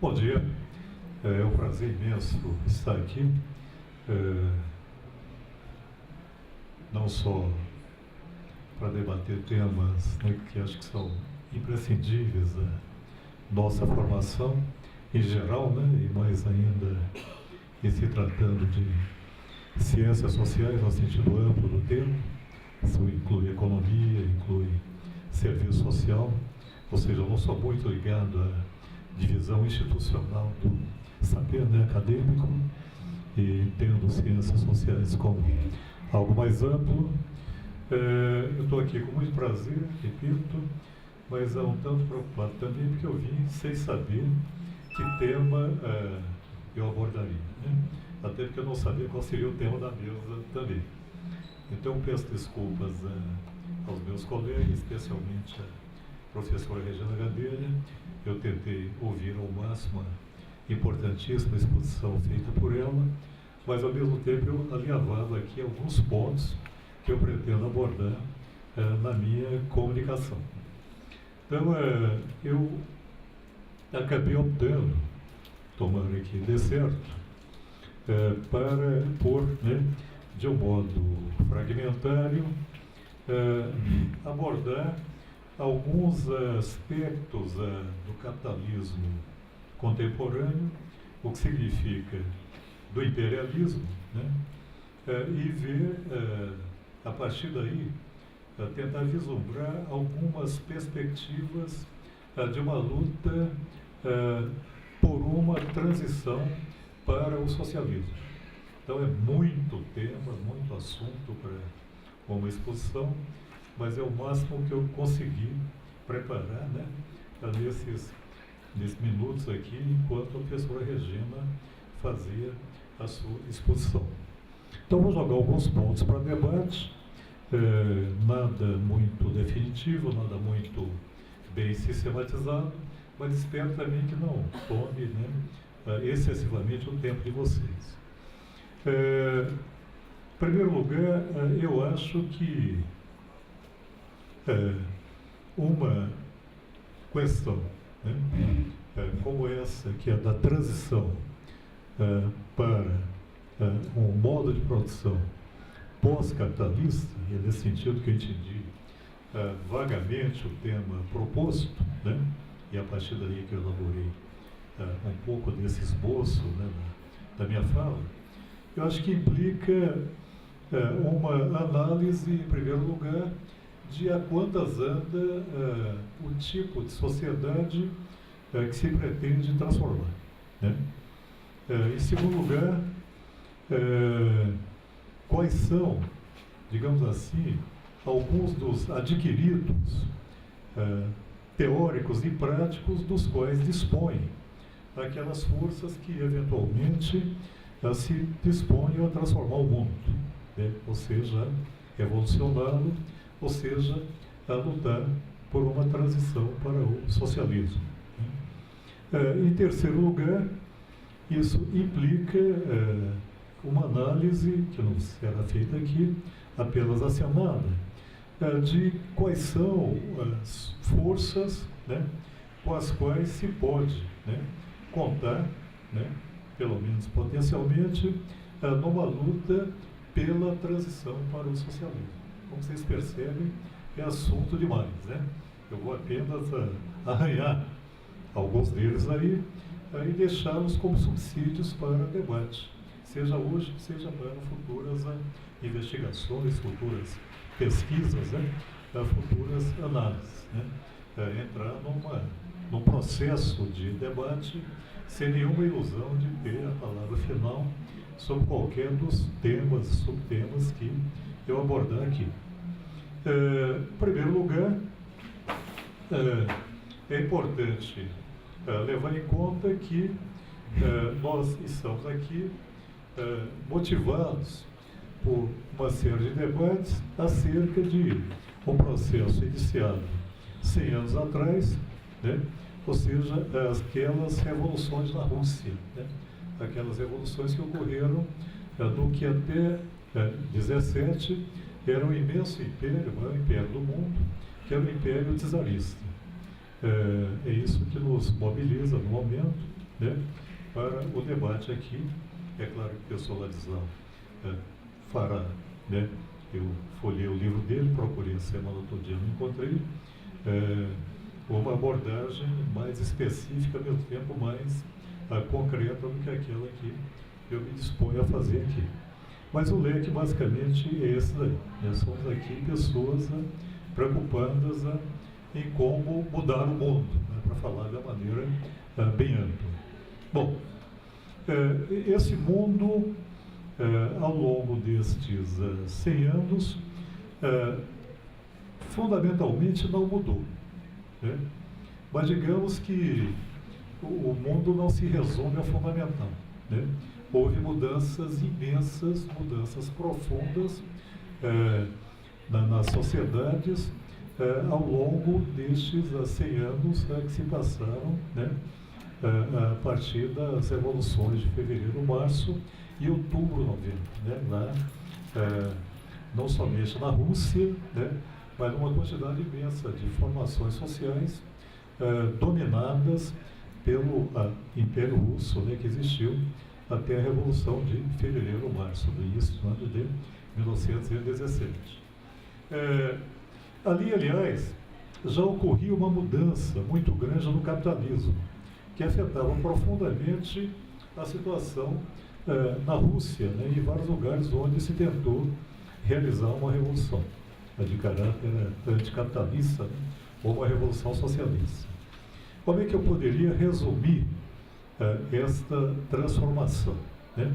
Bom dia, é um prazer imenso estar aqui, não só para debater temas, né, que acho que são imprescindíveis da nossa formação em geral, né, e mais ainda em se tratando de ciências sociais no sentido amplo do termo. Isso inclui economia, inclui serviço social, ou seja, eu não sou muito ligado à divisão institucional do saber, né, acadêmico, e entendo ciências sociais como algo mais amplo. Eu estou aqui com muito prazer, repito, mas um tanto preocupado também, porque eu vim sem saber que tema eu abordaria, né? Até porque eu não sabia qual seria o tema da mesa também. Então, peço desculpas aos meus colegas, especialmente a professora Regina Gadelha. Eu tentei ouvir ao máximo a importantíssima exposição feita por ela, mas, ao mesmo tempo, eu alinhavava aqui alguns pontos que eu pretendo abordar na minha comunicação. Então, eu acabei optando, tomando aqui de certo, para pôr, né, de um modo fragmentário, abordar alguns aspectos do capitalismo contemporâneo, o que significa do imperialismo, né, e ver, a partir daí, tentar vislumbrar algumas perspectivas de uma luta por uma transição para o socialismo. Então é muito tema, muito assunto para uma exposição, mas é o máximo que eu consegui preparar, né, nesses minutos aqui, enquanto a professora Regina fazia a sua exposição. Então vou jogar alguns pontos para debate, nada muito definitivo, nada muito bem sistematizado, mas espero também que não tome, né, excessivamente o tempo de vocês. Em primeiro lugar, eu acho que uma questão, né, como essa, que é da transição para um modo de produção pós-capitalista, e é nesse sentido que eu entendi vagamente o tema proposto, né, e a partir daí que eu elaborei um pouco desse esboço, né, da minha fala, eu acho que implica uma análise, em primeiro lugar, de a quantas anda o tipo de sociedade que se pretende transformar, né? Em segundo lugar, quais são, digamos assim, alguns dos adquiridos teóricos e práticos dos quais dispõem aquelas forças que, eventualmente, se dispõem a transformar o mundo, né? Ou seja, revolucioná-lo, ou seja, a lutar por uma transição para o socialismo, né? Em terceiro lugar, isso implica uma análise, que não será feita aqui, apenas acenada, de quais são as forças, né, com as quais se pode, né, contar, né, pelo menos potencialmente, numa luta pela transição para o socialismo. Como vocês percebem, é assunto demais, né? Eu vou apenas arranhar alguns deles aí e deixá-los como subsídios para debate, seja hoje, seja para futuras investigações, futuras pesquisas, né, futuras análises, né? Entrar num processo de debate sem nenhuma ilusão de ter a palavra final sobre qualquer dos temas, subtemas que eu abordar aqui. Em primeiro lugar, é importante levar em conta que nós estamos aqui motivados por uma série de debates acerca de um processo iniciado 100 anos atrás, né? Ou seja, aquelas revoluções na Rússia, né? Aquelas revoluções que ocorreram no que até 17 era um imenso império, o maior império do mundo, que era o Império Czarista. É isso que nos mobiliza no momento, né, para o debate aqui. É claro que o professor Ladislau fará, né, eu folhei o livro dele, procurei a semana todo dia, não encontrei, uma abordagem mais específica, ao mesmo tempo mais concreta do que aquela que eu me disponho a fazer aqui. Mas o leque basicamente é esse daí. Nós somos aqui pessoas preocupadas em como mudar o mundo, né, para falar de uma maneira bem ampla. Bom, esse mundo, ao longo destes 100 anos, fundamentalmente não mudou, né? Mas digamos que o mundo não se resume ao fundamental, né? Houve mudanças imensas, mudanças profundas nas sociedades ao longo destes 100 anos que se passaram, né, a partir das revoluções de fevereiro, março e outubro, novembro, né, lá, não somente na Rússia, né, mas uma quantidade imensa de formações sociais dominadas pelo Império Russo, né, que existiu até a Revolução de fevereiro, março, do início do ano de 1917. Ali, aliás, já ocorria uma mudança muito grande no capitalismo, que afetava profundamente a situação na Rússia, né, e em vários lugares onde se tentou realizar uma revolução de caráter anticapitalista, né, ou uma revolução socialista. Como é que eu poderia resumir esta transformação, né?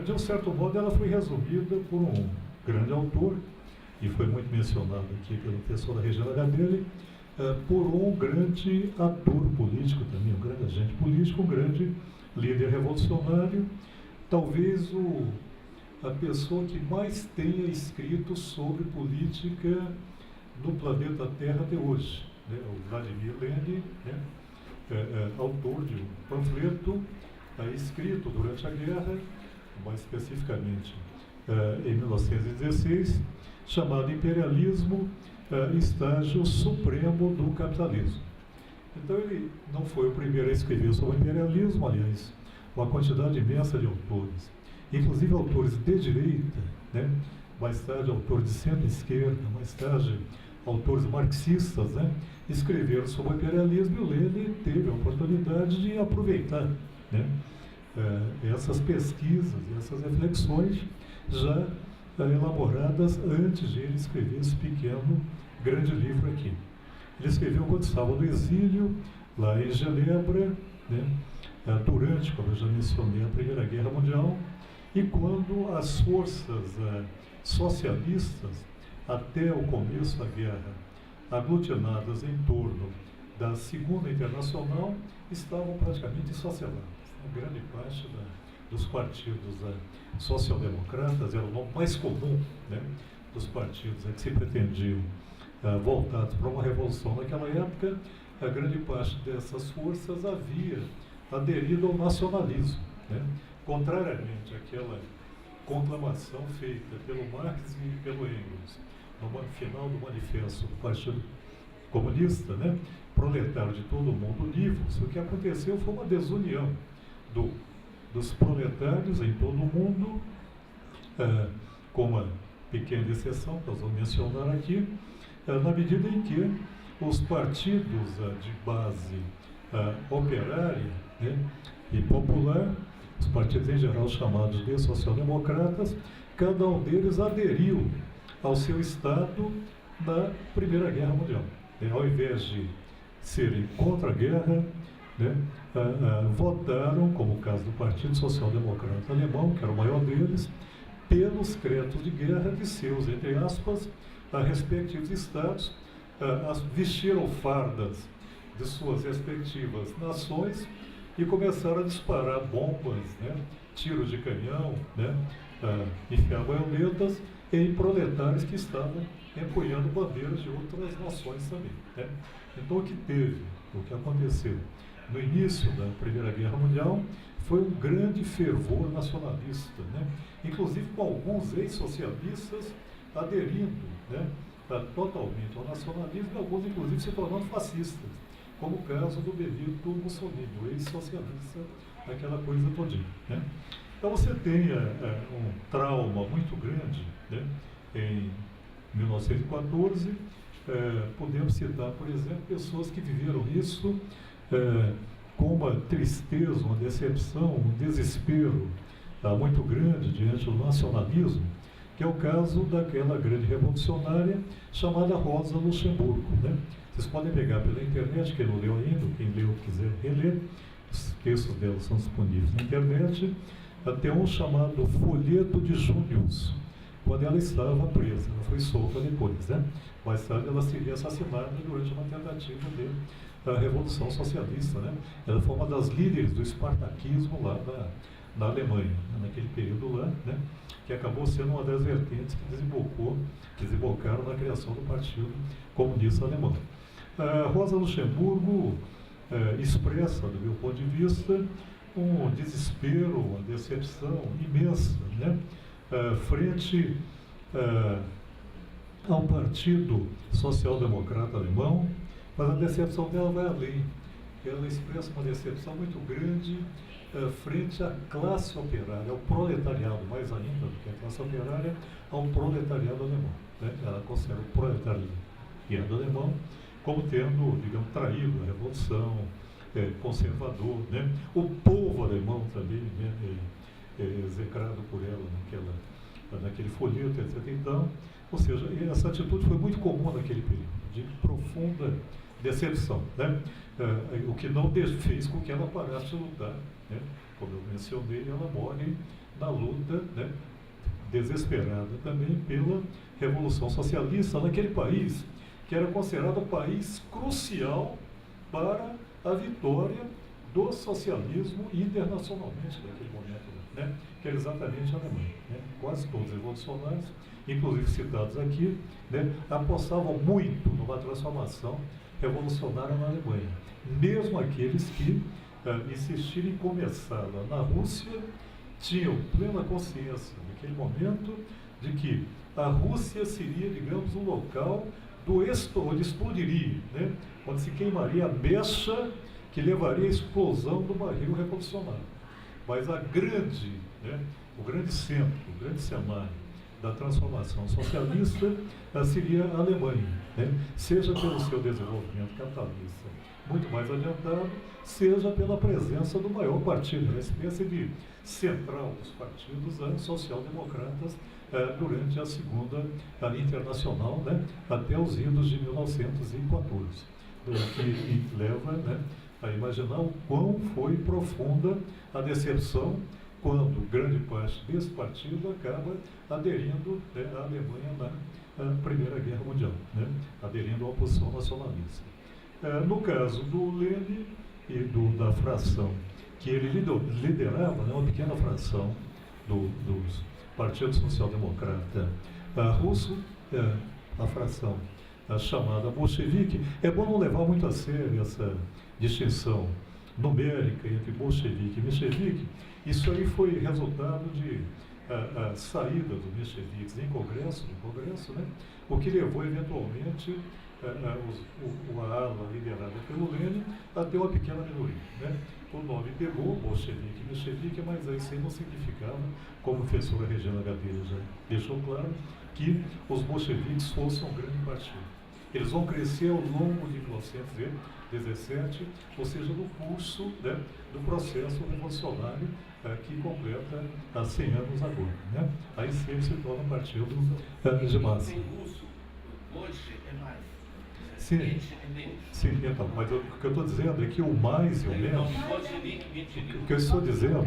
De um certo modo, ela foi resumida por um grande autor, e foi muito mencionado aqui pelo professor da Regina Gadelha, por um grande ator político também, um grande agente político, um grande líder revolucionário, talvez a pessoa que mais tenha escrito sobre política no planeta Terra até hoje, né? O Vladimir Lenin, né? Autor de um panfleto escrito durante a guerra, mais especificamente em 1916, chamado Imperialismo, Estágio Supremo do Capitalismo. Então ele não foi o primeiro a escrever sobre o imperialismo, aliás, uma quantidade imensa de autores, inclusive autores de direita, né? Mais tarde autores de centro-esquerda, mais tarde autores marxistas, né, escreveram sobre o imperialismo, e o Lenin teve a oportunidade de aproveitar, né, essas pesquisas e essas reflexões já elaboradas antes de ele escrever esse pequeno, grande livro aqui. Ele escreveu quando estava no exílio, lá em Genebra, né, durante, como eu já mencionei, a Primeira Guerra Mundial, e quando as forças socialistas, até o começo da guerra, aglutinadas em torno da Segunda Internacional, estavam praticamente socializadas. A grande parte dos partidos social-democratas era o nome mais comum, né, dos partidos que se pretendiam voltados para uma revolução naquela época. A grande parte dessas forças havia aderido ao nacionalismo, né, contrariamente àquela conclamação feita pelo Marx e pelo Engels no final do manifesto do Partido Comunista, né, proletário de todo mundo livres. O que aconteceu foi uma desunião dos proletários em todo o mundo, com uma pequena exceção que nós vamos mencionar aqui, na medida em que os partidos de base operária, né, e popular, os partidos em geral chamados de social-democratas, cada um deles aderiu ao seu Estado na Primeira Guerra Mundial. Ao invés de serem contra a guerra, né, votaram, como o caso do Partido Social-Democrata Alemão, que era o maior deles, pelos créditos de guerra de seus, entre aspas, respectivos estados, vestiram fardas de suas respectivas nações e começaram a disparar bombas, né, tiros de canhão, né, enfiar baionetas em proletários que estavam empunhando bandeiras de outras nações também, né? Então o que aconteceu no início da Primeira Guerra Mundial foi um grande fervor nacionalista, né? Inclusive com alguns ex-socialistas aderindo, né, totalmente ao nacionalismo, e alguns inclusive se tornando fascistas, como o caso do Benito Mussolini, o ex-socialista, aquela coisa todinha, né? Então você tem um trauma muito grande, né? Em 1914, podemos citar, por exemplo, pessoas que viveram isso com uma tristeza, uma decepção, um desespero muito grande diante do nacionalismo, que é o caso daquela grande revolucionária chamada Rosa Luxemburgo, né? Vocês podem pegar pela internet, quem não leu ainda, quem leu quiser reler, os textos dela são disponíveis na internet. Até um chamado Folheto de Június, quando ela estava presa, ela foi solta depois, né? Mais tarde ela seria assassinada durante uma tentativa da Revolução Socialista, né? Ela foi uma das líderes do espartaquismo lá na Alemanha, né? Naquele período lá, né? Que acabou sendo uma das vertentes que desembocaram na criação do Partido Comunista Alemão. Rosa Luxemburgo expressa, do meu ponto de vista, um desespero, uma decepção imensa, né? Frente ao Partido Social-Democrata Alemão, mas a decepção dela vai além. Ela expressa uma decepção muito grande frente à classe operária, ao proletariado, mais ainda do que a classe operária, ao proletariado alemão, né? Ela considera o proletariado alemão como tendo, digamos, traído a Revolução, conservador, né? O povo alemão também, né? Execrado por ela naquele folheto, etc. Então, ou seja, essa atitude foi muito comum naquele período, de profunda decepção, né? O que não fez com que ela parasse de lutar, né? Como eu mencionei, ela morre na luta, né? Desesperada também pela Revolução Socialista naquele país, que era considerado um país crucial para a vitória do socialismo internacionalmente naquele momento, né? Que era exatamente a Alemanha, né? Quase todos os revolucionários, inclusive citados aqui, né? Apostavam muito numa transformação revolucionária na Alemanha. Mesmo aqueles que insistiram em começá-la na Rússia tinham plena consciência naquele momento de que a Rússia seria, digamos, um local onde explodiria, né? Onde se queimaria a mecha que levaria à explosão do barril revolucionário. Mas o grande centro, o grande cenário da transformação socialista seria a Alemanha, né? Seja pelo seu desenvolvimento capitalista muito mais adiantado, seja pela presença do maior partido, uma espécie de central dos partidos social-democratas durante a Segunda Internacional, né? Até os idos de 1914, que leva, né, a imaginar o quão foi profunda a decepção quando grande parte desse partido acaba aderindo, né, à Alemanha na Primeira Guerra Mundial, né, aderindo à oposição nacionalista. No caso do Lenin e da fração que ele liderava, né, uma pequena fração dos Partido Social-Democrata russo, a fração chamada bolchevique, é bom não levar muito a sério essa distinção numérica entre bolchevique e menchevique. Isso aí foi resultado de saída dos mencheviques em Congresso, né? O que levou eventualmente a ala liderada pelo Lenin a ter uma pequena minoria, né? O nome pegou, bolchevique e menchevique, mas aí isso não significava, como a professora Regina Gadelha já deixou claro, que os bolcheviques fossem um grande partido. Eles vão crescer ao longo de 1917, ou seja, no curso, né, do processo revolucionário que completa 100 anos agora, né? Aí sim ele se torna um partido de massa. Em russo, bolche é mais. Sim, sim, então, mas o que eu estou dizendo é que o mais e o menos, o que eu estou dizendo,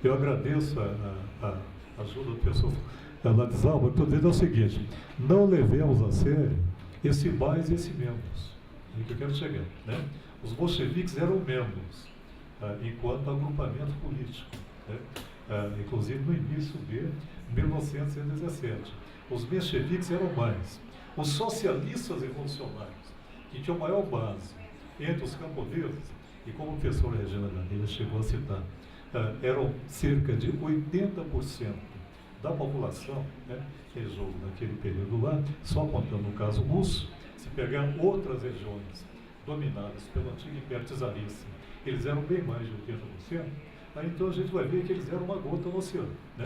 eu agradeço a ajuda do professor Ladislau, mas estou dizendo é o seguinte: não levemos a sério esse mais e esse menos, é que eu quero chegar, né? Os bolcheviques eram membros, enquanto agrupamento político, né? Inclusive no início de 1917. Os mencheviques eram mais. Os socialistas revolucionários, que tinham maior base entre os camponeses, e como a professora Regina Gadelha chegou a citar, eram cerca de 80% da população, né, em jogo naquele período lá, só contando no caso russo. Se pegar outras regiões dominadas pelo antigo Império Czarista, eles eram bem mais de 80%, aí então a gente vai ver que eles eram uma gota no oceano, né?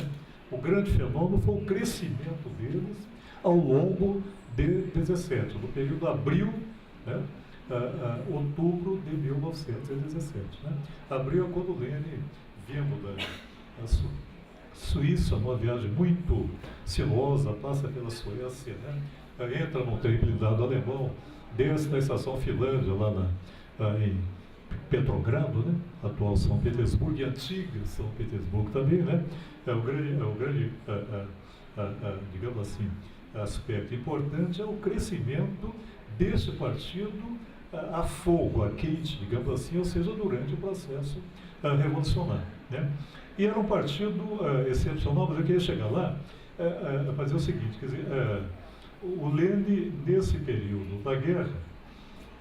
O grande fenômeno foi o crescimento deles ao longo de 17, no período abril, né? Outubro de 1917. Né? Abril é quando Lenin, vindo da Suíça, numa viagem muito sinuosa, passa pela Suécia, né? Entra num trem blindado alemão, desce na estação Finlândia, lá em Petrogrado, né? Atual São Petersburgo, e antiga São Petersburgo também, né? É o grande digamos assim, aspecto importante é o crescimento deste partido a fogo, a quente, digamos assim, ou seja, durante o processo revolucionário, né? E era um partido excepcional, mas eu queria chegar lá para dizer o seguinte, quer dizer, o Lenin, nesse período da guerra,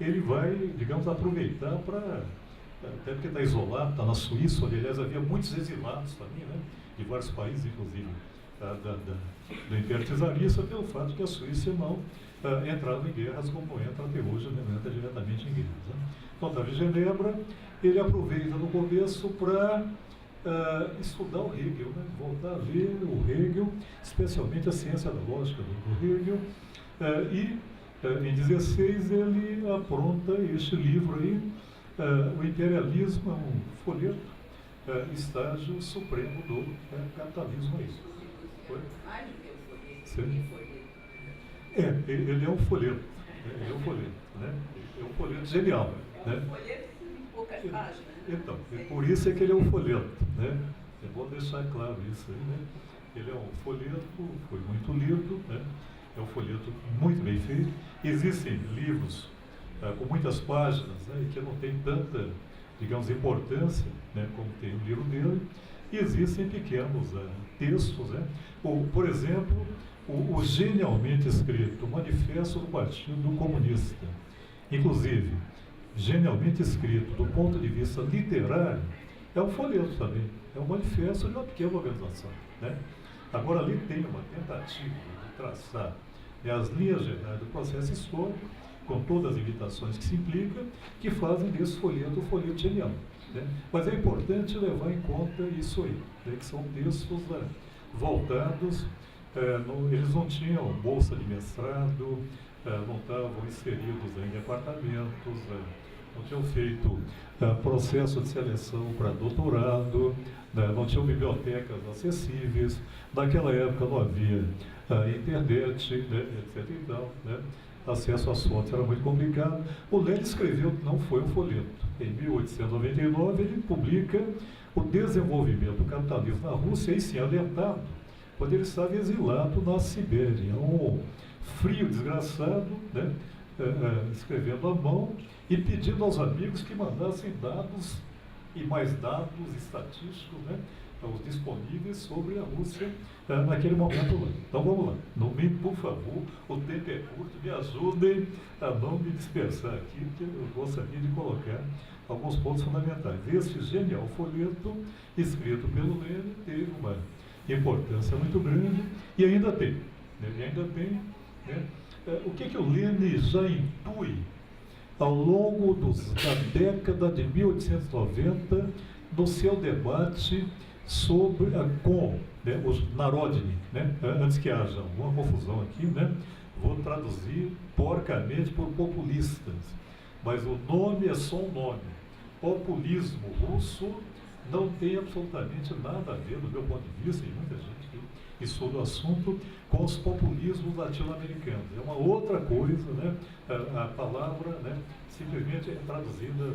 ele vai, digamos, aproveitar para, até porque está isolado, está na Suíça, onde, aliás, havia muitos exilados também, né? De vários países, inclusive do Império Czarista, pelo fato de que a Suíça não entrava em guerras como entra até hoje, né? Não entra diretamente em guerras. Né? Então, estava em Genebra, ele aproveita no começo para estudar o Hegel, né? Voltar a ler o Hegel, especialmente a ciência da lógica do Hegel, e em 16 ele apronta este livro aí, O Imperialismo, é um folheto, estágio supremo do capitalismo. É isso. Foi? Mais do que o folheto. Sim. Ele é um folheto. Ele é um folheto, né? É um folheto genial. É um né? folheto em poucas páginas. Então, por isso é que ele é um folheto, né? É bom deixar claro isso aí, né? Ele é um folheto, foi muito lido, né? É um folheto muito bem feito. Existem livros com muitas páginas, né? E que não tem tanta, digamos, importância, né? Como tem o livro dele. E existem pequenos textos, né? Por exemplo, o genialmente escrito Manifesto do Partido Comunista. Inclusive, genialmente escrito do ponto de vista literário, é um folheto também, é um manifesto de uma pequena organização, né? Agora, ali tem uma tentativa de traçar as linhas gerais do processo histórico, com todas as limitações que se implicam, que fazem desse folheto um folheto genial, né? Mas é importante levar em conta isso aí, né? Que são textos voltados, eles não tinham bolsa de mestrado, não estavam inseridos em departamentos, não tinham feito processo de seleção para doutorado, não tinham bibliotecas acessíveis, naquela época não havia internet, né, etc. E tal, né? Acesso às fontes era muito complicado. O Lenin escreveu, não foi um folheto. Em 1899 ele publica O Desenvolvimento do Capitalismo na Rússia, e sim, alentado, quando ele estava exilado na Sibéria, um frio desgraçado, né? Escrevendo à mão e pedindo aos amigos que mandassem dados e mais dados estatísticos, né, os disponíveis sobre a Rússia naquele momento lá. Então vamos lá, por favor, o tempo é curto, me ajudem a não me dispersar aqui, porque eu gostaria de colocar alguns pontos fundamentais. Esse genial folheto, escrito pelo Lenin, teve uma importância muito grande e ainda tem. Né? O que o Lenin já intui ao longo da década de 1890 no seu debate sobre com os Narodnik, né? Antes que haja alguma confusão aqui, né? Vou traduzir porcamente por populistas, mas o nome é só um nome. Populismo russo não tem absolutamente nada a ver, do meu ponto de vista, e muita gente que estuda o assunto, com os populismos latino-americanos. É uma outra coisa, né? A palavra, né, simplesmente é traduzida,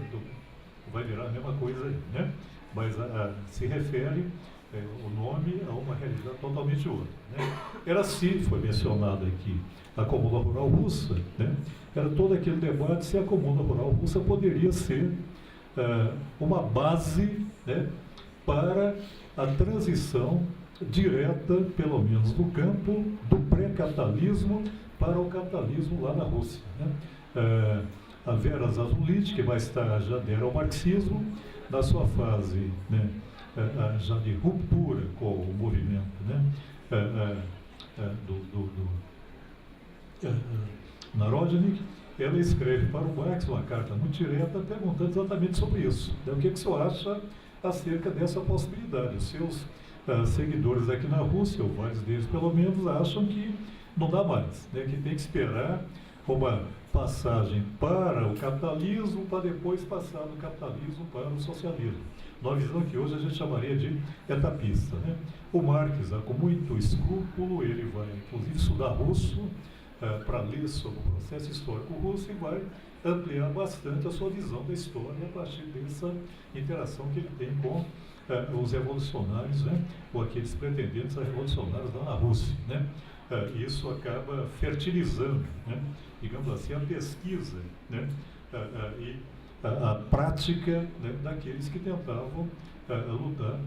vai virar a mesma coisa aí, né? Mas se refere o nome a uma realidade totalmente outra, né? Era assim, foi mencionado aqui, a Comuna Rural Russa, né? Era todo aquele debate se a Comuna Rural Russa poderia ser uma base, né, para a transição direta, pelo menos do campo, do pré-capitalismo para o capitalismo lá na Rússia, né? A Vera Zasulich, que mais tarde já adera ao marxismo, na sua fase, né, já de ruptura com o movimento, né, Narodnik, ela escreve para o Marx uma carta muito direta perguntando exatamente sobre isso. Então, o que o senhor acha acerca dessa possibilidade? Os seus seguidores aqui na Rússia, ou vários deles pelo menos, acham que não dá mais, né? Que tem que esperar uma passagem para o capitalismo para depois passar do capitalismo para o socialismo. Uma visão que hoje a gente chamaria de etapista, né? O Marx, com muito escrúpulo, ele vai inclusive estudar russo para ler sobre o processo histórico russo e vai ampliar bastante a sua visão da história a partir dessa interação que ele tem com os revolucionários, né? Ou aqueles pretendentes a revolucionários lá na Rússia, né? Isso acaba fertilizando, né? Digamos assim, a pesquisa, né? E a prática, né, daqueles que tentavam lutar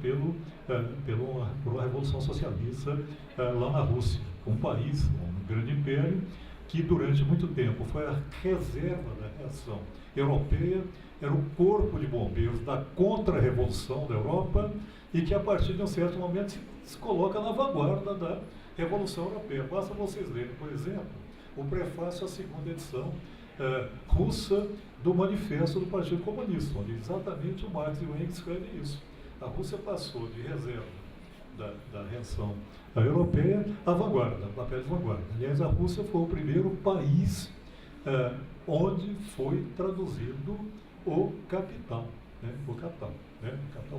por uma revolução socialista lá na Rússia, um país, um grande império, que durante muito tempo foi a reserva da reação europeia, era o corpo de bombeiros da contra-revolução da Europa e que a partir de um certo momento se coloca na vanguarda da Revolução Europeia. Basta vocês lerem, por exemplo, o prefácio à segunda edição russa do Manifesto do Partido Comunista, onde exatamente o Marx e o Engels escrevem isso. A Rússia passou de reserva da reação europeia à vanguarda, papel de vanguarda. Aliás, a Rússia foi o primeiro país onde foi traduzido o Capital. Né? O Capital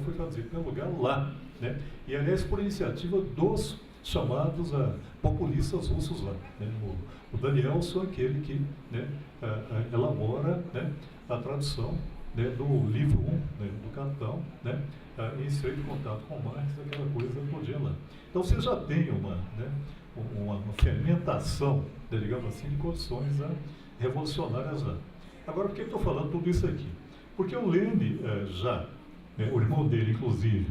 foi traduzido em primeiro lugar lá. Né? E, aliás, por iniciativa dos chamados populistas russos lá. Né? O Danielson, aquele que, né, elabora, né, a tradução, né, do livro 1, né, do Capital, né, em estreito contato com Marx, aquela coisa podia lá. Então você já tem uma fermentação, né, digamos assim, de condições revolucionárias lá. Agora, por que eu estou falando tudo isso aqui? Porque o Lenin né, o irmão dele, inclusive,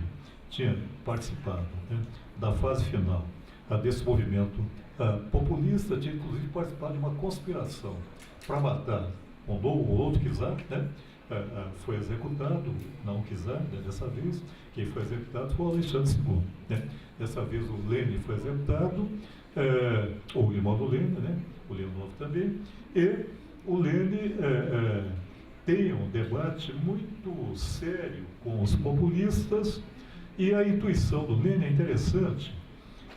tinha participado, né, da fase final desse movimento populista, tinha inclusive participado de uma conspiração para matar o outro czar, né? Foi executado, não czar, né, dessa vez, quem foi executado foi o Alexandre II. Né? Dessa vez o Lenin foi executado, o irmão do Lenin, né? O Leonov também, e o Lenin tem um debate muito sério com os populistas, e a intuição do Lenin é interessante.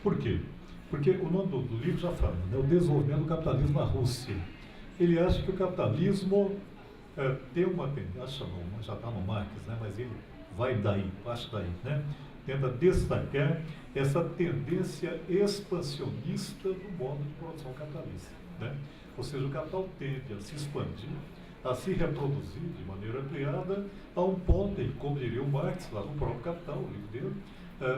Por quê? Porque o nome do livro já fala, né? O desenvolvimento do capitalismo na Rússia. Ele acha que o capitalismo tem uma tendência, já está no Marx, né? Mas ele vai daí, parte daí, né? Tenta destacar essa tendência expansionista do modo de produção capitalista, né? Ou seja, o capital tende a se expandir, a se reproduzir de maneira ampliada, a um ponto em, como diria o Marx, lá no próprio Capital, o livro dele,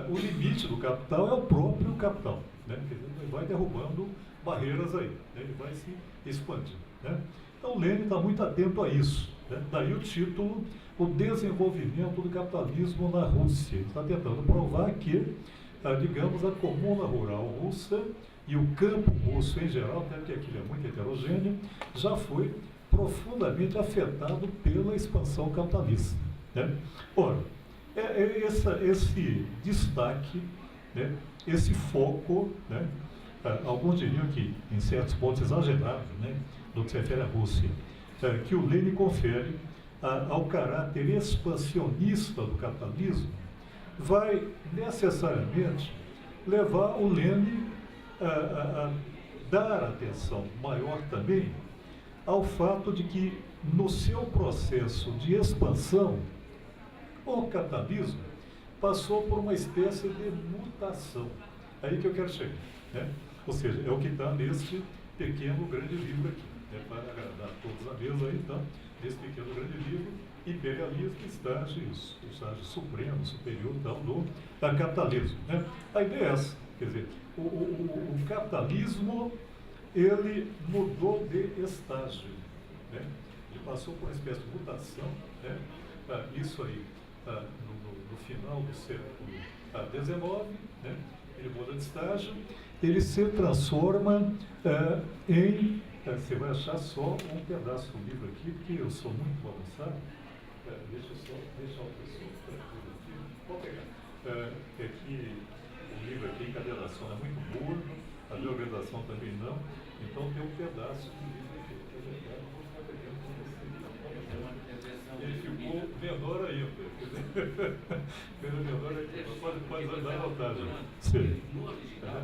o limite do capital é o próprio capital, né? Quer dizer, ele vai derrubando barreiras aí, né? Ele vai se expandindo, né? Então, o Lenin está muito atento a isso, né? Daí o título, o desenvolvimento do capitalismo na Rússia. Ele está tentando provar que, digamos, a comuna rural russa e o campo russo em geral, até porque aquilo é muito heterogêneo, já foi profundamente afetado pela expansão capitalista, né? Ora, esse destaque, né, esse foco, né, alguns diriam que, em certos pontos, exagerado, né, no que se refere à Rússia, que o Lenin confere ao caráter expansionista do capitalismo, vai necessariamente levar o Lenin a dar atenção maior também ao fato de que, no seu processo de expansão, o capitalismo passou por uma espécie de mutação. Aí que eu quero chegar, né? Ou seja, é o que está neste pequeno grande livro aqui, né? Para agradar a todos a mesa aí, tá? Nesse pequeno grande livro, Imperialismo e Estágios, o estágio supremo, superior tal, do capitalismo, né? A ideia é essa, quer dizer, o capitalismo, ele mudou de estágio, né? Ele passou por uma espécie de mutação, né? Isso aí, no final do século XIX, né? Ele muda de estágio, ele se transforma em... você vai achar só um pedaço do livro aqui, porque eu sou muito avançado. Deixa eu só deixar o pessoal tranquilo aqui. Pode pegar. Aqui, o livro aqui, a encadernação é muito boa, a minha organização também não, então tem um pedaço do livro aqui. Ele ficou menor ainda. Menor ainda. Pode dar vantagem. Sim. No original,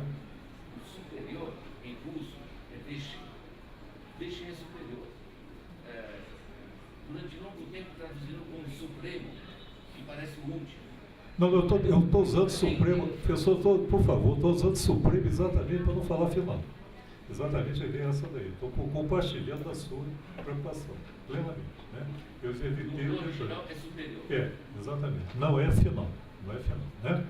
o superior em russo é Vyshny. Vyshny é superior. Durante longo tempo traduziram como Supremo, que parece o último. Não, eu estou usando Supremo, professor, por favor, estou usando Supremo exatamente para não falar final. Exatamente a ideia é essa daí. Estou compartilhando a sua preocupação, plenamente. Né? Eu evitei o original é superior. Exatamente. Não é final. Não é final. Né?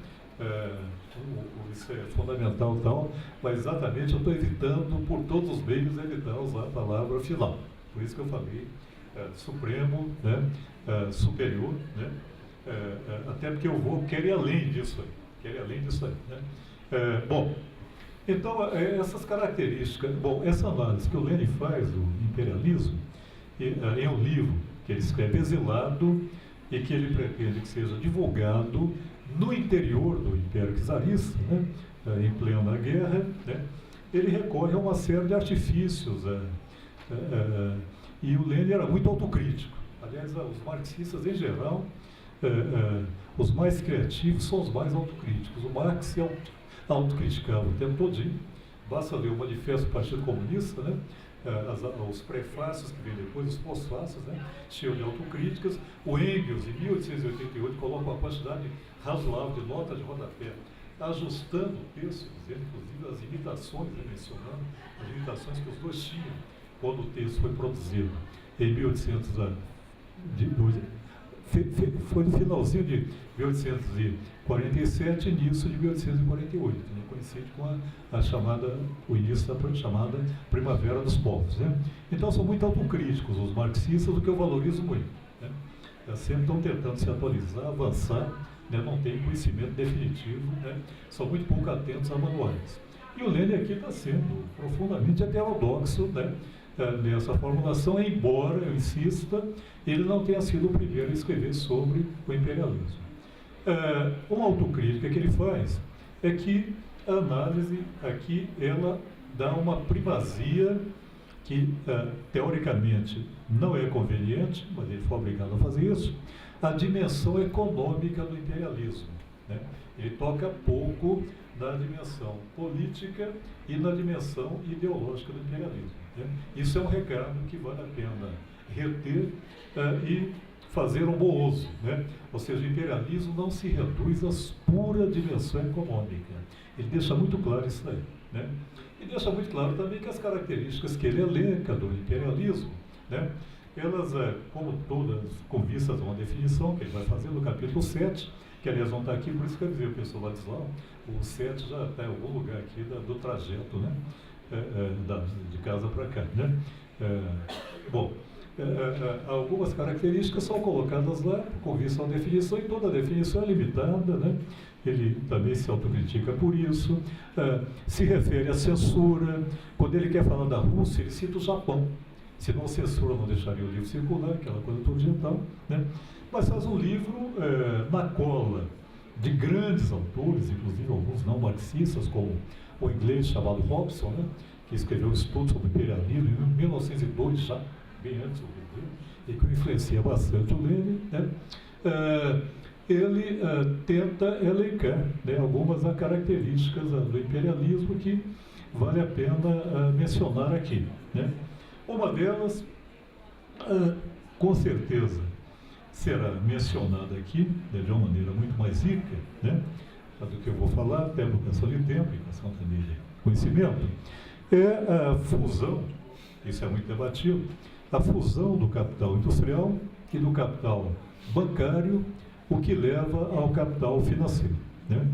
Isso é fundamental, então, mas exatamente eu estou evitando, por todos os meios, evitar usar a palavra final. Por isso que eu falei Supremo, né? Superior, né? Até porque eu quero ir além disso aí. Né? Bom, então, essas características, essa análise que o Lenin faz do imperialismo, é um livro que ele escreve exilado e que ele pretende que seja divulgado no interior do Império Czarista, né? Em plena guerra, né? Ele recorre a uma série de artifícios, e o Lenin era muito autocrítico. Aliás, os marxistas, em geral, os mais criativos são os mais autocríticos. O Marx se autocriticava o tempo todinho. Basta ler o Manifesto do Partido Comunista, né? Os prefácios que vêm depois, os pós-fácios, né? Cheios de autocríticas. O Engels, em 1888, coloca uma quantidade razoável de notas de rodapé, ajustando o texto, dizendo, inclusive, as imitações, né? Mencionando as imitações que os dois tinham quando o texto foi produzido em 1800. Foi no finalzinho de 1847 e início de 1848, né, coincide com o início da chamada Primavera dos Povos. Né? Então são muito autocríticos os marxistas, o que eu valorizo muito. Né? Sempre estão tentando se atualizar, avançar, né? Não tem conhecimento definitivo, né? São muito pouco atentos a manuais. E o Lenin aqui está sendo profundamente heterodoxo, né? Nessa formulação, embora, eu insista, ele não tenha sido o primeiro a escrever sobre o imperialismo. Uma autocrítica que ele faz é que a análise aqui, ela dá uma primazia que, teoricamente, não é conveniente, mas ele foi obrigado a fazer isso, a dimensão econômica do imperialismo. Né? Ele toca pouco na dimensão política e na dimensão ideológica do imperialismo. Né? Isso é um recado que vale a pena reter e fazer um bom uso. Né? Ou seja, o imperialismo não se reduz à pura dimensão econômica. Ele deixa muito claro isso aí. Né? E deixa muito claro também que as características que ele elenca do imperialismo, né? Elas, como todas, com vistas a uma definição que ele vai fazer no capítulo 7, que aliás não está aqui, por isso que eu dizia, o professor Ladislau, o 7 já está em algum lugar aqui do trajeto, né? De casa para cá. Né? Algumas características são colocadas lá com vista a uma definição, e toda a definição é limitada, né? Ele também se autocritica por isso, se refere à censura. Quando ele quer falar da Rússia, ele cita o Japão. Senão a censura não deixaria o livro circular, aquela coisa toda digital, né? Mas faz um livro na cola de grandes autores, inclusive alguns não marxistas, como o inglês chamado Robson, né? Que escreveu um estudo sobre imperialismo em 1902, já bem antes do livro, e que influencia bastante o Lenin, né? Ele tenta elencar, né, algumas das características do imperialismo que vale a pena mencionar aqui. Né? Uma delas, com certeza, será mencionada aqui, né, de uma maneira muito mais rica, né, do que eu vou falar, até por questão de tempo e questão também de conhecimento, é a fusão, isso é muito debatido, a fusão do capital industrial e do capital bancário, o que leva ao capital financeiro. Né?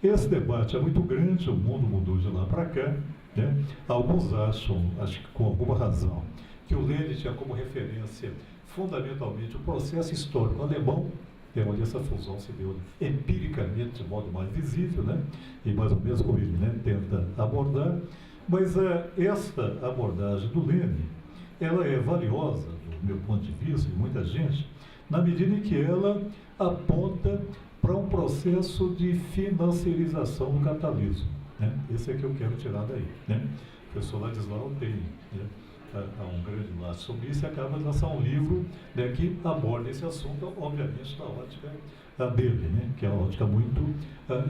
Esse debate é muito grande, o mundo mudou de lá para cá. Né? Alguns acham, acho que com alguma razão, que o Lenin tinha como referência fundamentalmente o processo histórico alemão, onde essa fusão se deu empiricamente de modo mais visível, né? E mais ou menos como ele, né, tenta abordar. Mas esta abordagem do Lenin, ela é valiosa, do meu ponto de vista, de muita gente, na medida em que ela aponta para um processo de financiarização do capitalismo. Né? Esse é que eu quero tirar daí. Né? professor Ladislau tem, né, um grande laço sobre isso, e acaba de lançar um livro, né, que aborda esse assunto, obviamente, na ótica dele, né, que é uma ótica muito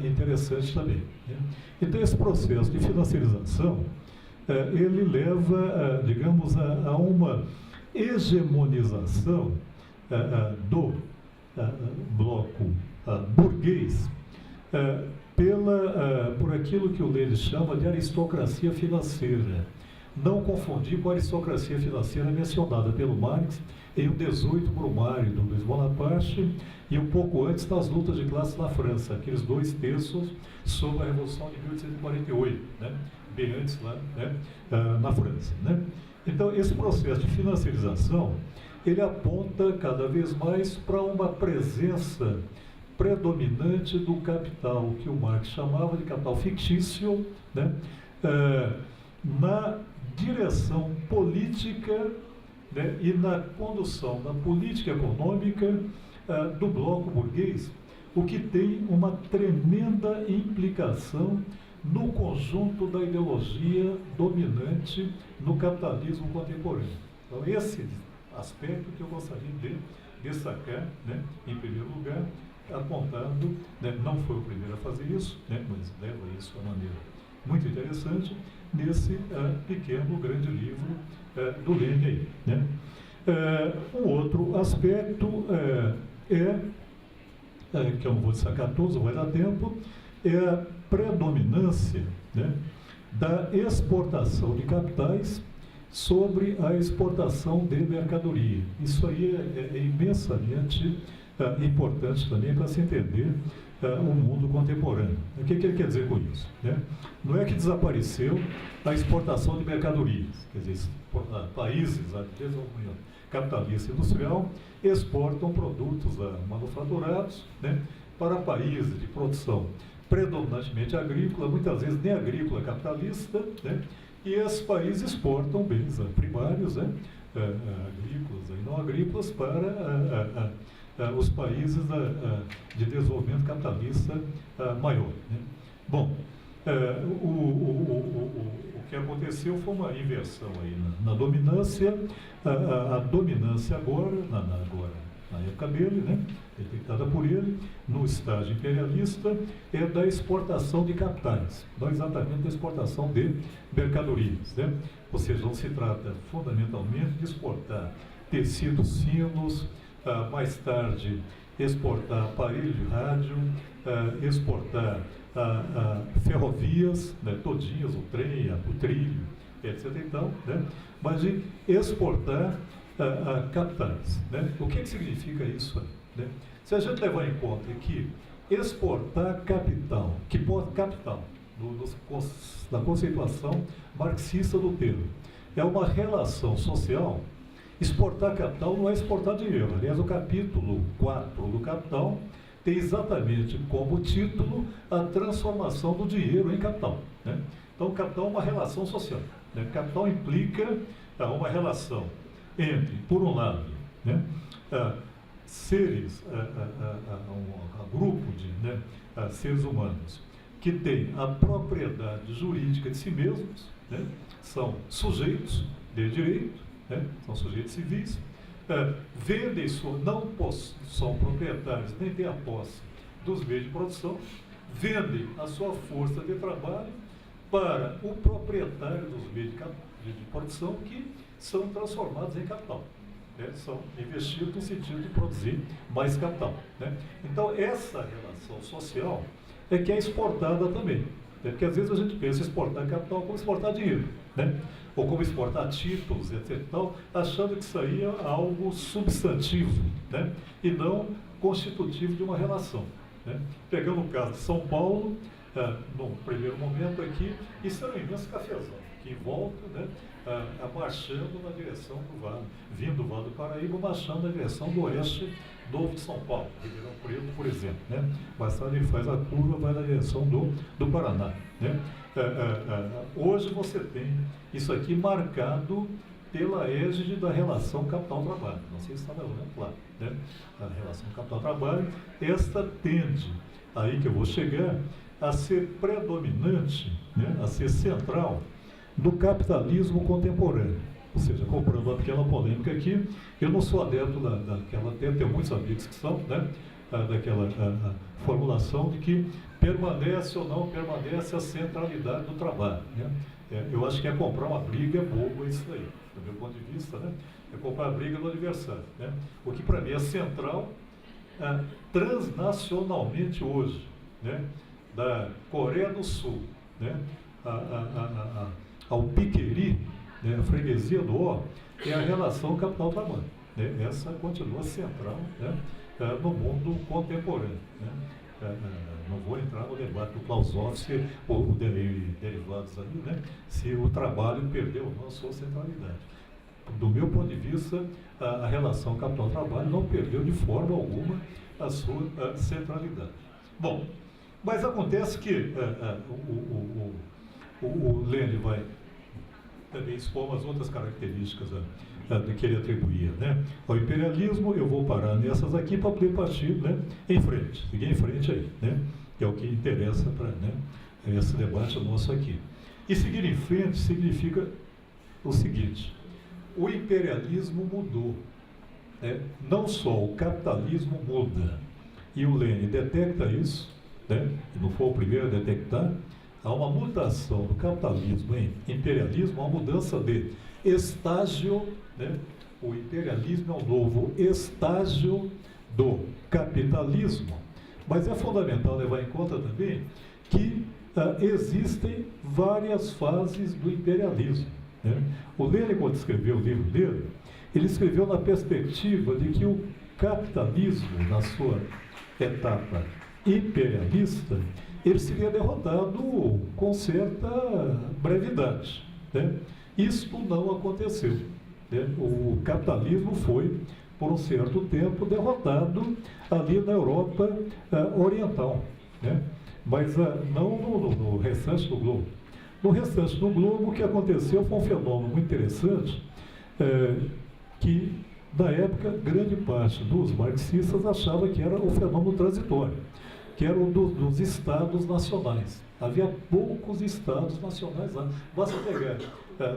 interessante também. Né. Então, esse processo de financiarização, ele leva, digamos, a uma hegemonização do bloco burguês por aquilo que o Lenin chama de aristocracia financeira. Não confundir com a aristocracia financeira mencionada pelo Marx em O 18 Brumário, do Luiz Bonaparte, e um pouco antes das lutas de classe na França, aqueles 2 terços sobre a Revolução de 1848, né? Bem antes lá, né? Na França. Né? Então, esse processo de financiarização, ele aponta cada vez mais para uma presença predominante do capital, que o Marx chamava de capital fictício, né? Na direção política, né, e na condução da política econômica do bloco burguês, o que tem uma tremenda implicação no conjunto da ideologia dominante no capitalismo contemporâneo. Então, esse aspecto que eu gostaria de destacar, né, em primeiro lugar, apontando, né, não foi o primeiro a fazer isso, né, mas leva isso de uma maneira muito interessante, nesse pequeno, grande livro do Lenin aí, né. Um outro aspecto que eu não vou destacar todos, não vai dar tempo, é a predominância, né, da exportação de capitais sobre a exportação de mercadoria. Isso aí é imensamente importante também para se entender o mundo contemporâneo. O que ele quer dizer com isso? Né? Não é que desapareceu a exportação de mercadorias, quer dizer, países de desenvolvimento capitalista e industrial exportam produtos manufaturados, né, para países de produção predominantemente agrícola, muitas vezes nem agrícola capitalista, né, e esses países exportam bens primários, né, agrícolas e não agrícolas para os países de desenvolvimento capitalista maior. Né. Bom, o que aconteceu foi uma inversão aí na dominância, a dominância agora, na época dele, né, detectada por ele, no estágio imperialista, é da exportação de capitais, não exatamente da exportação de mercadorias. Né? Ou seja, não se trata fundamentalmente de exportar tecidos finos, mais tarde exportar aparelho de rádio, exportar ferrovias, né, todinhas, o trem, o trilho, etc. Então, né, mas de exportar capitais. Né? O que significa isso aí? Né? Se a gente levar em conta que exportar capital, capital, na conceituação marxista do termo, é uma relação social, exportar capital não é exportar dinheiro. Aliás, o capítulo 4 do Capital tem exatamente como título a transformação do dinheiro em capital. Né? Então, o capital é uma relação social. Né? Capital implica uma relação entre, por um lado, né, seres, um grupo de, né, seres humanos que têm a propriedade jurídica de si mesmos, né, são sujeitos de direito, né, são sujeitos civis, vendem não são proprietários nem têm a posse dos meios de produção, vendem a sua força de trabalho para o proprietário dos meios de produção, que são transformados em capital. Né? São investidos no sentido de produzir mais capital. Né? Então, essa relação social é que é exportada também. Né? Porque às vezes a gente pensa em exportar capital como exportar dinheiro, né? Ou como exportar títulos, etc. Tal, achando que isso aí é algo substantivo, né? E não constitutivo de uma relação. Né? Pegando o caso de São Paulo, no primeiro momento aqui, isso era um imenso cafezão, que em volta, né, marchando na direção do Vale, vindo do Vale do Paraíba, marchando na direção do oeste Novo de São Paulo, Ribeirão Preto, por exemplo. Né? Mais tarde ele faz a curva, vai na direção do Paraná. Né? Hoje você tem isso aqui marcado pela égide da relação capital-trabalho. Não sei se está mais ou menos claro. Né? A relação capital-trabalho, esta tende, aí que eu vou chegar, a ser predominante, né? A ser central do capitalismo contemporâneo. Ou seja, comprando uma pequena polêmica aqui, eu não sou adepto daquela, tenho muitos amigos que são, né, daquela formulação de que permanece ou não permanece a centralidade do trabalho, né? Eu acho que comprar uma briga boba isso aí, do meu ponto de vista, né? É comprar a briga do adversário, né? O que para mim é central transnacionalmente hoje, né? Da Coreia do Sul, né? Ao Piqueri, né? A freguesia do O, é a relação capital-trabalho, né? Essa continua central, né? No mundo contemporâneo, né? Não vou entrar no debate do Clausewitz ou derivados ali, né? Se o trabalho perdeu ou não a sua centralidade. Do meu ponto de vista, a relação capital-trabalho não perdeu de forma alguma a sua centralidade. Bom, mas acontece que o Lênin vai também expor umas outras características que ele atribuía, né, ao imperialismo. Eu vou parar nessas aqui para poder partir, né, em frente, seguir em frente aí, né, que é o que interessa para, né, esse debate nosso aqui. E seguir em frente significa o seguinte: o imperialismo mudou, né, não só o capitalismo muda, e o Lênin detecta isso, né, e não foi o primeiro a detectar. Há uma mutação do capitalismo em imperialismo, uma mudança de estágio, né? O imperialismo é um novo estágio do capitalismo. Mas é fundamental levar em conta também que existem várias fases do imperialismo, né? O Lênin, quando escreveu o livro dele, ele escreveu na perspectiva de que o capitalismo, na sua etapa imperialista, ele seria derrotado com certa brevidade, né? Isto não aconteceu, né? O capitalismo foi, por um certo tempo, derrotado ali na Europa oriental, né? Mas não no restante do globo. No restante do globo, o que aconteceu foi um fenômeno muito interessante, que, na época, grande parte dos marxistas achava que era o fenômeno transitório, que era um dos estados nacionais. Havia poucos estados nacionais lá. Basta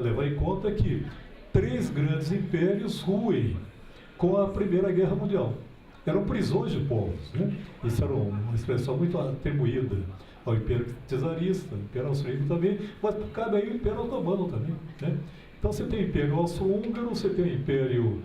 levar em conta que 3 grandes impérios ruem com a Primeira Guerra Mundial. Eram prisões de povos, né? Isso era uma expressão muito atribuída ao Império Czarista, ao Império Austríaco também, mas cabe aí o Império Otomano também, né? Então você tem o Império Austro-Húngaro, você tem o Império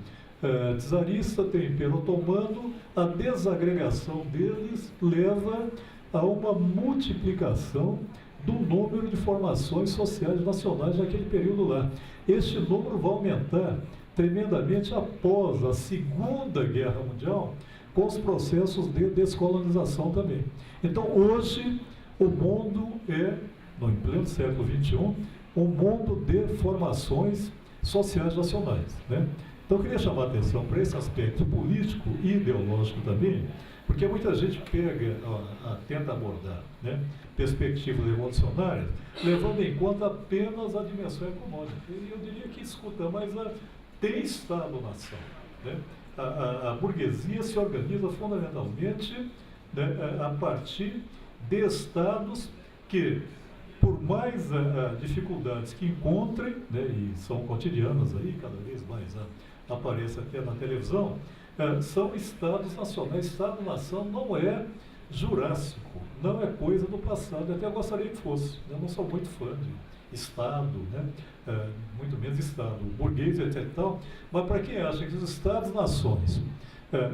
Czarista, tem o Império Otomano. A desagregação deles leva a uma multiplicação do número de formações sociais nacionais naquele período lá. Este número vai aumentar tremendamente após a Segunda Guerra Mundial, com os processos de descolonização também. Então, hoje, o mundo em pleno século XXI, um mundo de formações sociais nacionais, né? Então, eu queria chamar a atenção para esse aspecto político e ideológico também, porque muita gente tenta abordar, né, perspectivas revolucionárias, levando em conta apenas a dimensão econômica. E eu diria que escuta, mas tem Estado-nação, né? A burguesia se organiza fundamentalmente, né, a partir de Estados que, por mais dificuldades que encontrem, né, e são cotidianas aí, cada vez mais aparece até na televisão, são Estados nacionais. Estado-nação não é jurássico, não é coisa do passado. Eu até gostaria que fosse. Eu não sou muito fã de Estado, né? Muito menos Estado burguês, etc. Mas para quem acha que os Estados-nações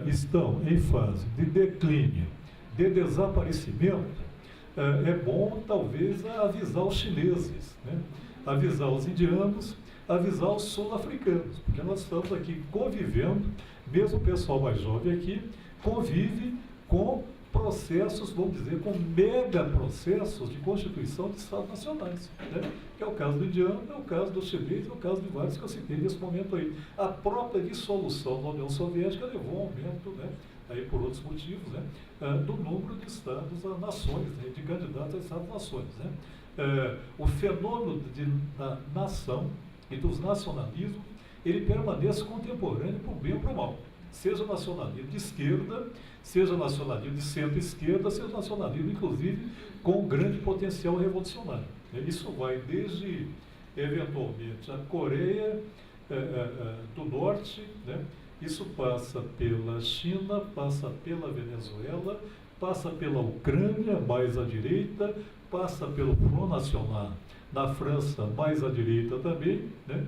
estão em fase de declínio, de desaparecimento, é bom talvez avisar os chineses, né? Avisar os indianos, avisar os sul-africanos, porque nós estamos aqui convivendo, mesmo o pessoal mais jovem aqui, convive com processos, vamos dizer, com mega processos de constituição de Estados nacionais, né? Que é o caso do indiano, é o caso do chinês, é o caso de vários que eu citei nesse momento aí. A própria dissolução da União Soviética levou a um aumento, né, aí por outros motivos, né, do número de Estados-nações, né, de candidatos a Estados-nações, né? O fenômeno da nação e dos nacionalismos, ele permanece contemporâneo para o bem ou para o mal. Seja nacionalismo de esquerda, seja nacionalismo de centro-esquerda, seja nacionalismo, inclusive, com grande potencial revolucionário. Isso vai desde eventualmente a Coreia do Norte, né? Isso passa pela China, passa pela Venezuela, passa pela Ucrânia, mais à direita, passa pelo Front National na França, mais à direita também, né?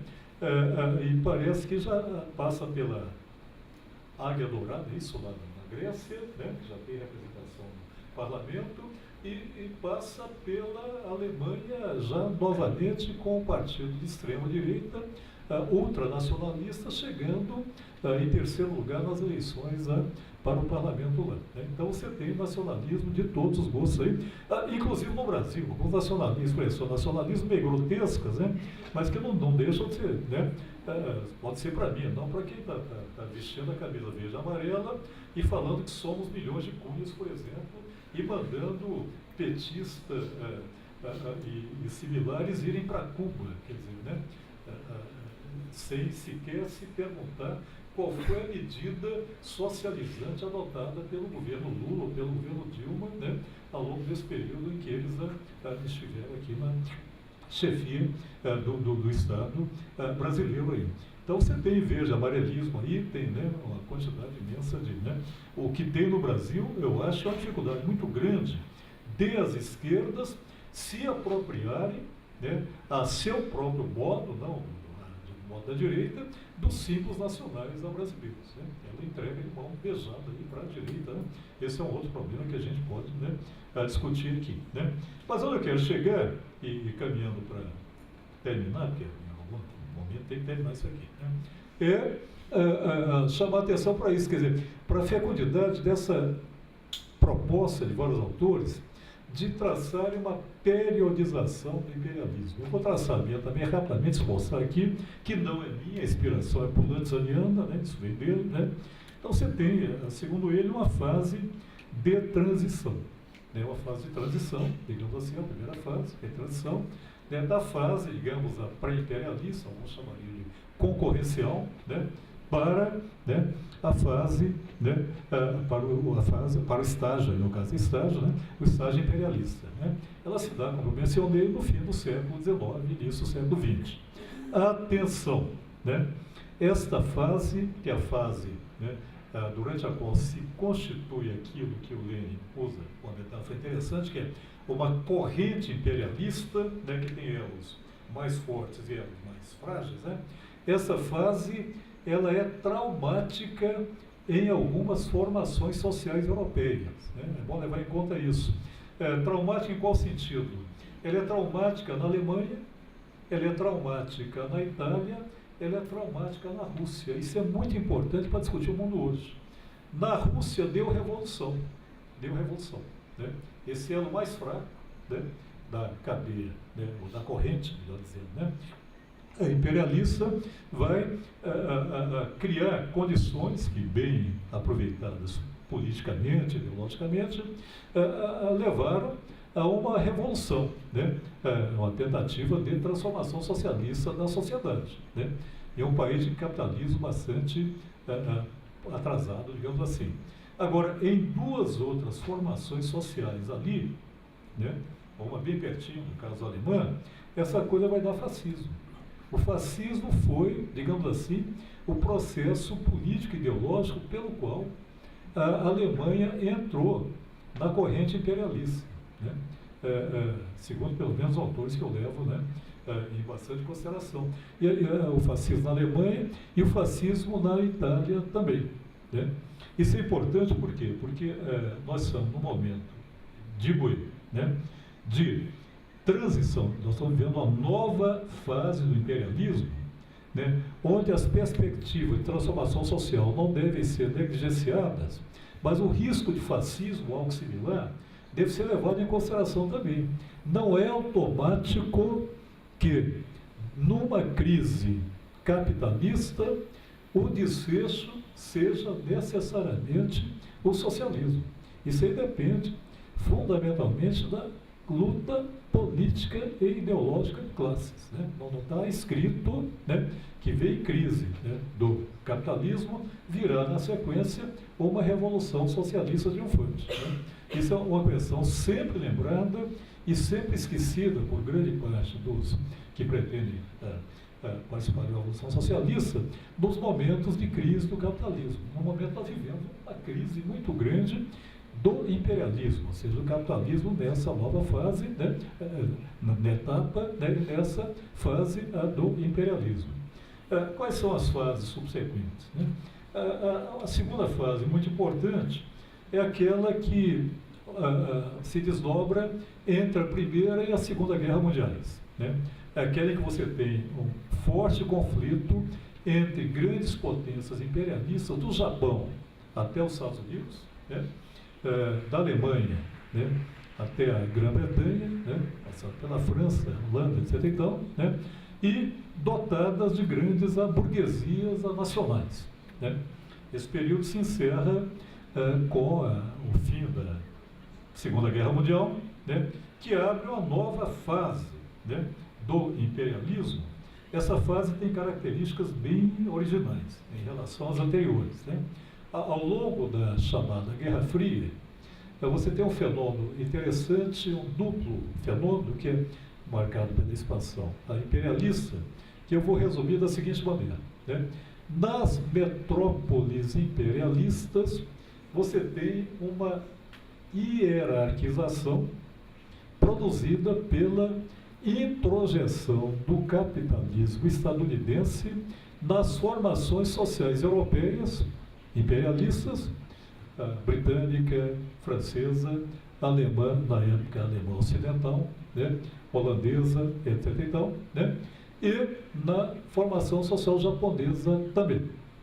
E parece que já passa pela Águia Dourada, isso lá na Grécia, né? Que já tem representação no parlamento, e passa pela Alemanha, já novamente com o partido de extrema-direita, ultranacionalista, chegando em terceiro lugar nas eleições para o parlamento lá, né? Então você tem nacionalismo de todos os gostos aí, inclusive no Brasil, alguns nacionalismos, nacionalismo meio grotescas, né? Mas que não deixam de ser, né? Pode ser para mim, não para quem está vestindo a camisa verde e amarela e falando que somos milhões de cunhas, por exemplo, e mandando petistas e similares irem para Cuba, quer dizer, né? Sem sequer se perguntar qual foi a medida socializante adotada pelo governo Lula ou pelo governo Dilma, né, ao longo desse período em que eles estiveram aqui na chefia do Estado brasileiro aí. Então você tem verde, amarelismo aí, tem, né, uma quantidade imensa de... Né, o que tem no Brasil, eu acho, é uma dificuldade muito grande de as esquerdas se apropriarem, né, a seu próprio modo, não modo da direita, dos símbolos nacionais brasileiros, né? Ela entrega de mão beijada para a direita, né? Esse é um outro problema que a gente pode, né, discutir aqui, né? Mas onde eu quero chegar, e caminhando para terminar, porque em algum momento tem que terminar isso aqui, né? Chamar atenção para isso, quer dizer, para a fecundidade dessa proposta de vários autores de traçar uma periodização do imperialismo. Eu vou traçar a minha também rapidamente, mostrar aqui, que não é minha, a inspiração é Pulantzaniana, né? Isso vem dele, né? Então você tem, segundo ele, uma fase de transição, né? Uma fase de transição, digamos assim, a primeira fase, de transição, né? Da fase, digamos, a pré-imperialista, vamos chamar de concorrencial, né? Para, né, a fase, né, para o estágio, no caso do estágio, né, o estágio imperialista, né? Ela se dá, como eu mencionei, no fim do século XIX, início do século XX. Atenção, né? Esta fase, que é a fase, né, durante a qual se constitui aquilo que o Lenin usa, uma metáfora interessante, que é uma corrente imperialista, né, que tem elos mais fortes e elos mais frágeis, né? Essa fase, ela é traumática em algumas formações sociais europeias, né? É bom levar em conta isso. Traumática em qual sentido? Ela é traumática na Alemanha, ela é traumática na Itália, ela é traumática na Rússia. Isso é muito importante para discutir o mundo hoje. Na Rússia deu revolução, né? Esse elo mais fraco, né, da cadeia, né, ou da corrente, melhor dizendo, né? A imperialista vai criar condições que, bem aproveitadas politicamente, ideologicamente, levaram a uma revolução, né? Uma tentativa de transformação socialista da sociedade, né? É um país de capitalismo bastante atrasado, digamos assim. Agora, em duas outras formações sociais ali, né, uma bem pertinho, no caso alemã, essa coisa vai dar fascismo. O fascismo foi, digamos assim, o processo político e ideológico pelo qual a Alemanha entrou na corrente imperialista, né? Segundo pelo menos os autores que eu levo, né, em bastante consideração. O fascismo na Alemanha e o fascismo na Itália também, né? Isso é importante por quê? Porque nós estamos num momento, digo eu, né, de transição. Nós estamos vivendo uma nova fase do imperialismo, né, onde as perspectivas de transformação social não devem ser negligenciadas, mas o risco de fascismo, algo similar, deve ser levado em consideração também. Não é automático que, numa crise capitalista, o desfecho seja necessariamente o socialismo. Isso aí depende fundamentalmente da luta política e ideológica de classes, né? Não está escrito, né, que vem crise, né, do capitalismo, virá na sequência uma revolução socialista triunfante, né? Isso é uma questão sempre lembrada e sempre esquecida por grande parte dos que pretendem participar da Revolução Socialista, nos momentos de crise do capitalismo. No momento nós vivemos uma crise muito grande do imperialismo, ou seja, o capitalismo nessa nova fase, né, na etapa, né, nessa fase do imperialismo. Quais são as fases subsequentes? Né? A segunda fase, muito importante, é aquela que se desdobra entre a Primeira e a Segunda Guerra Mundiais. Né? É aquela que você tem um forte conflito entre grandes potências imperialistas, do Japão até os Estados Unidos, né? Da Alemanha, né, até a Grã-Bretanha, né, passando pela França, Holanda, etc. Então, né, e dotadas de grandes burguesias nacionais. Né. Esse período se encerra com o fim da Segunda Guerra Mundial, né, que abre uma nova fase, né, do imperialismo. Essa fase tem características bem originais em relação às anteriores. Né. Ao longo da chamada Guerra Fria, você tem um fenômeno interessante, um duplo fenômeno que é marcado pela expansão imperialista, que eu vou resumir da seguinte maneira. Né? Nas metrópoles imperialistas, você tem uma hierarquização produzida pela introjeção do capitalismo estadunidense nas formações sociais europeias, imperialistas, britânica, francesa, alemã, na época alemã ocidental, né, holandesa, etc. Então, né, e na formação social japonesa também.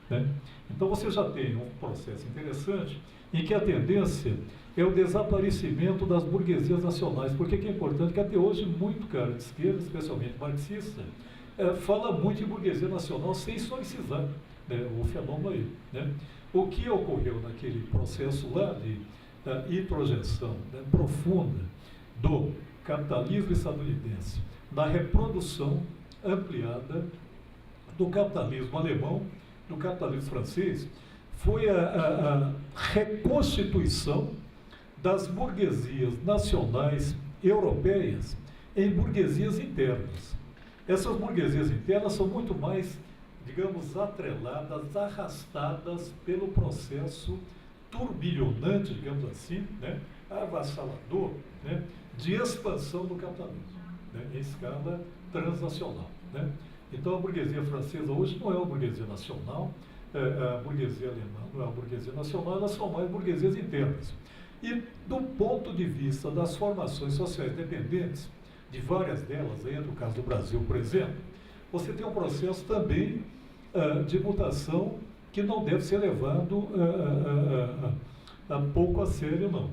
Né. Então você já tem um processo interessante em que a tendência é o desaparecimento das burguesias nacionais, porque que é importante que até hoje muito cara de esquerda, especialmente marxista, fala muito em burguesia nacional sem historicizar, né, o fenômeno aí. Né. O que ocorreu naquele processo lá de introjeção, né, profunda do capitalismo estadunidense na reprodução ampliada do capitalismo alemão, do capitalismo francês, foi a reconstituição das burguesias nacionais europeias em burguesias internas. Essas burguesias internas são muito mais, digamos, atreladas, arrastadas pelo processo turbilhonante, digamos assim, né, avassalador, né, de expansão do capitalismo, né, em escala transnacional. Né. Então a burguesia francesa hoje não é uma burguesia nacional, a burguesia alemã não é uma burguesia nacional, elas são mais burguesias internas. E do ponto de vista das formações sociais dependentes, de várias delas, aí no caso do Brasil, por exemplo, você tem um processo também de mutação que não deve ser levado pouco a sério, não,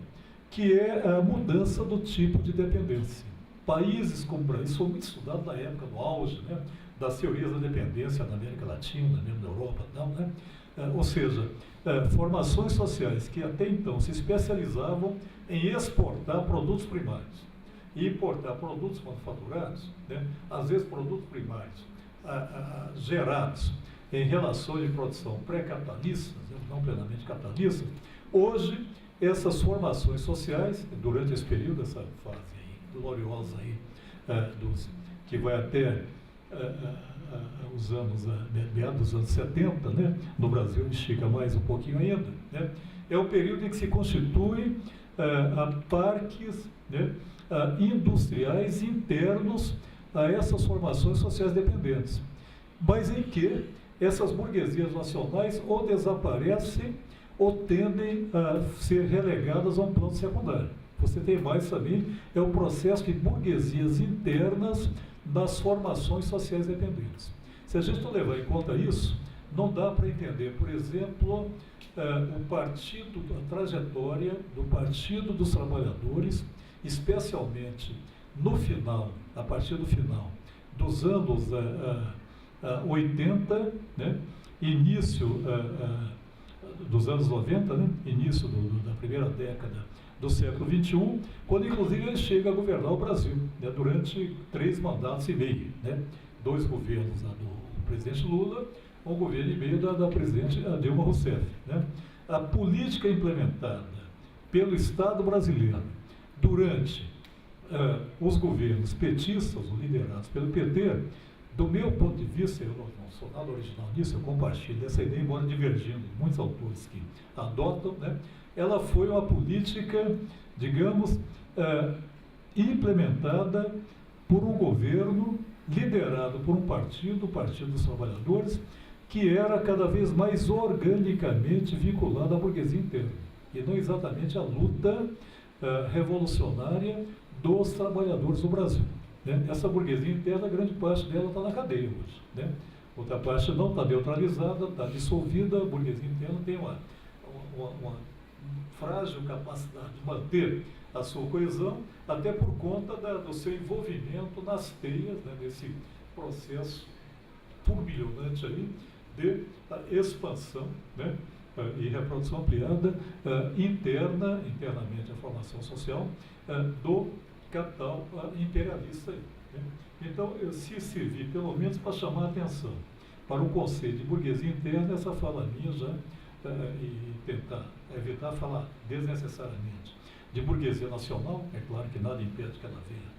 que é a mudança do tipo de dependência. Países como o Brasil, isso foi muito estudado na época, no auge, né, das teorias da dependência na América Latina, mesmo na Europa, não, né? Ou seja, formações sociais que até então se especializavam em exportar produtos primários e importar produtos manufaturados, né, às vezes produtos primários gerados em relações de produção pré-capitalistas, não plenamente capitalistas. Hoje, essas formações sociais, durante esse período, essa fase aí, gloriosa aí, que vai até os anos, meados dos anos 70, né, no Brasil estica mais um pouquinho ainda, né, é o período em que se constituem parques, né, industriais internos a essas formações sociais dependentes, mas em que essas burguesias nacionais ou desaparecem ou tendem a ser relegadas a um plano secundário. Você tem mais também, é o processo de burguesias internas das formações sociais dependentes. Se a gente não levar em conta isso, não dá para entender, por exemplo, o partido, a trajetória do Partido dos Trabalhadores, especialmente no final, a partir do final dos anos 80, né, início dos anos 90, né, início da primeira década do século XXI, quando inclusive ele chega a governar o Brasil, né, durante 3 mandatos e meio, né, 2 governos do presidente Lula, um governo e meio da presidente Dilma Rousseff. Né. A política implementada pelo Estado brasileiro durante os governos petistas, liderados pelo PT, do meu ponto de vista, eu não sou nada original nisso, eu compartilho dessa ideia, embora divergindo de muitos autores que adotam, né, ela foi uma política, digamos, implementada por um governo liderado por um partido, o Partido dos Trabalhadores, que era cada vez mais organicamente vinculado à burguesia interna, e não exatamente à luta revolucionária dos trabalhadores do Brasil. Né? Essa burguesia interna, grande parte dela está na cadeia hoje. Né? Outra parte não está neutralizada, está dissolvida, a burguesia interna tem uma frágil capacidade de manter a sua coesão, até por conta do seu envolvimento nas teias, né, desse processo turbilhonante aí de expansão, né, e reprodução ampliada internamente a formação social do capital imperialista aí, né? Então, se servir pelo menos para chamar a atenção para o conceito de burguesia interna, essa fala minha já, e tentar evitar falar desnecessariamente de burguesia nacional, é claro que nada impede que ela venha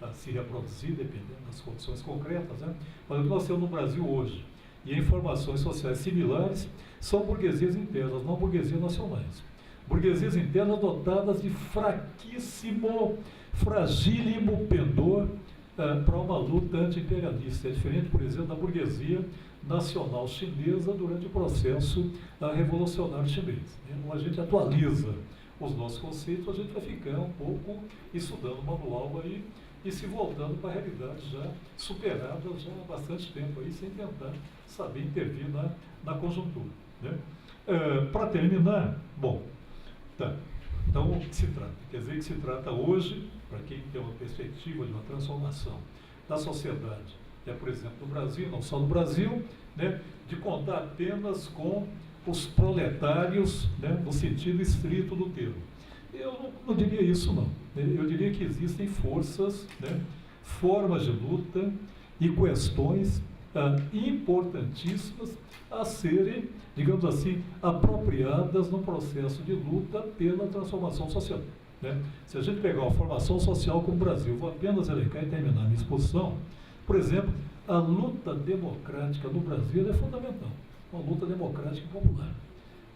a se reproduzir, dependendo das condições concretas, né? Mas o que nós temos no Brasil hoje, e em formações sociais similares, são burguesias internas, não burguesias nacionais. Burguesias internas dotadas de fragílimo pendor para uma luta anti-imperialista. É diferente, por exemplo, da burguesia nacional chinesa durante o processo revolucionário chinês. Então, a gente atualiza os nossos conceitos, a gente vai ficar um pouco estudando o manual aí e se voltando para a realidade já superada já há bastante tempo aí, sem tentar saber intervir na conjuntura. Né? Para terminar, bom, tá. Então, o que se trata? Quer dizer que se trata hoje, para quem tem uma perspectiva de uma transformação da sociedade, por exemplo, no Brasil, não só no Brasil, né, de contar apenas com os proletários, né, no sentido estrito do termo. Eu não diria isso, não. Eu diria que existem forças, né, formas de luta e questões importantíssimas a serem, digamos assim, apropriadas no processo de luta pela transformação social. Né? Se a gente pegar uma formação social como o Brasil, vou apenas elencar e terminar a minha exposição, por exemplo, a luta democrática no Brasil é fundamental, uma luta democrática e popular.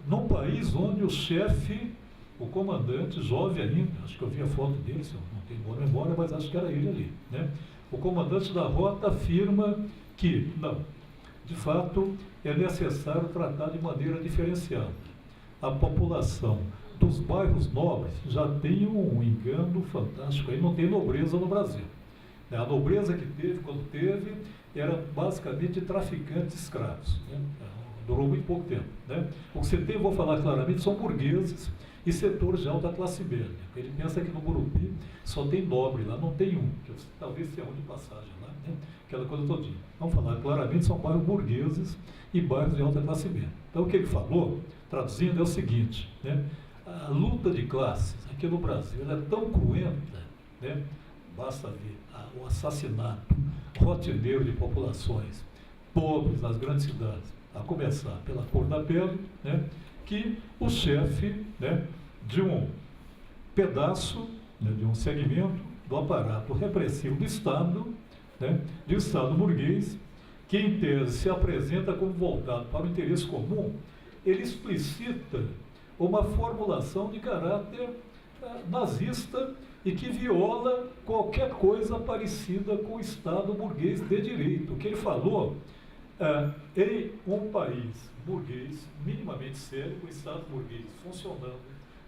Num país onde o chefe, o comandante, jovem ainda, acho que eu vi a foto dele, se eu não tenho boa memória, mas acho que era ele ali, né? O comandante da rota afirma que, não, de fato, é necessário tratar de maneira diferenciada. A população dos bairros nobres já tem um engano fantástico, aí não tem nobreza no Brasil. A nobreza que teve, quando teve, era basicamente traficantes escravos. Né? Durou muito pouco tempo. Né? O que você tem, vou falar claramente, são burgueses e setores de alta classe média. Ele pensa que no Morumbi só tem nobre, lá não tem um, que talvez tenha um de passagem lá, né? Aquela coisa todinha. Vamos falar claramente, são bairros burgueses e bairros de alta classe média. Então o que ele falou, traduzindo, é o seguinte, né? A luta de classes aqui no Brasil ela é tão cruenta, né? Basta ver o assassinato rotineiro de populações pobres nas grandes cidades, a começar pela cor da pele, né? Que o chefe, né, de um pedaço, né, de um segmento do aparato repressivo do Estado, né, de um Estado burguês, que em tese se apresenta como voltado para o interesse comum, ele explicita uma formulação de caráter nazista e que viola qualquer coisa parecida com o Estado burguês de direito. O que ele falou, em um país burguês minimamente sério, o Estado burguês funcionando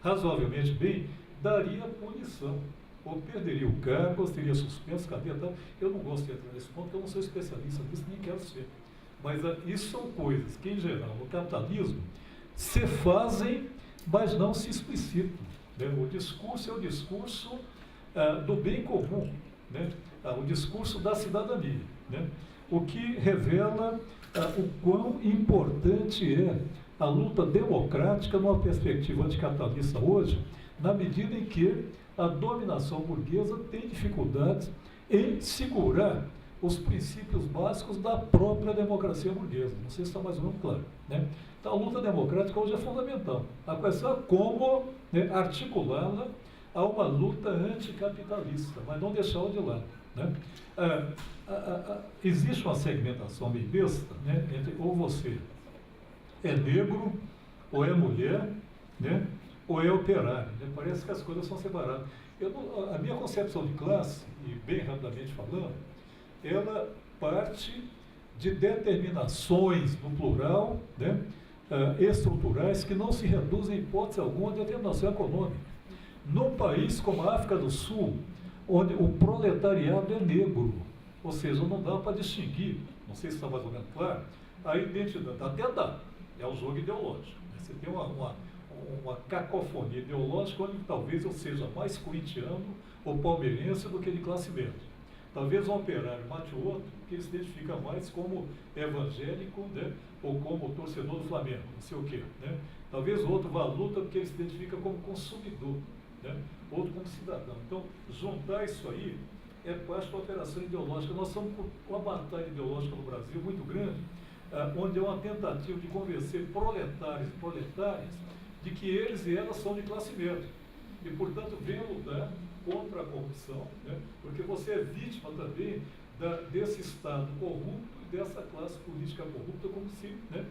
razoavelmente bem, daria punição, ou perderia o cargo, ou seria suspenso, cadeia, tal. Eu não gosto de entrar nesse ponto, porque eu não sou especialista nisso, nem quero ser. Mas isso são coisas que, em geral, no capitalismo, se fazem, mas não se explicitam. Né? O discurso é o discurso do bem comum, né? O discurso da cidadania, né? O que revela o quão importante é a luta democrática numa perspectiva anticapitalista hoje, na medida em que a dominação burguesa tem dificuldades em segurar os princípios básicos da própria democracia burguesa. Não sei se está mais ou menos claro. Né? Então, a luta democrática hoje é fundamental. A questão é como, né, articulá-la há uma luta anticapitalista, mas não deixá-la de lado, né? Existe uma segmentação meio besta, né, entre ou você é negro, ou é mulher, né, ou é operário, né? Parece que as coisas são separadas. A minha concepção de classe, e bem rapidamente falando, ela parte de determinações, no plural, né, estruturais, que não se reduzem em hipótese alguma à determinação econômica. Num país como a África do Sul, onde o proletariado é negro, ou seja, não dá para distinguir, não sei se está mais ou menos claro, a identidade, até dá, é o jogo ideológico. Né? Você tem uma cacofonia ideológica onde talvez eu seja mais corintiano ou palmeirense do que de classe média. Talvez um operário mate o outro, que ele se identifica mais como evangélico, né? Ou como torcedor do Flamengo, não sei o quê. Né? Talvez o outro vá à luta porque ele se identifica como consumidor, né? Outro como cidadão. Então, juntar isso aí é parte da operação ideológica. Nós estamos com uma batalha ideológica no Brasil muito grande, onde é uma tentativa de convencer proletários e proletárias de que eles e elas são de classe média. E, portanto, venham lutar contra a corrupção, né? Porque você é vítima também desse Estado corrupto e dessa classe política corrupta, como se, né,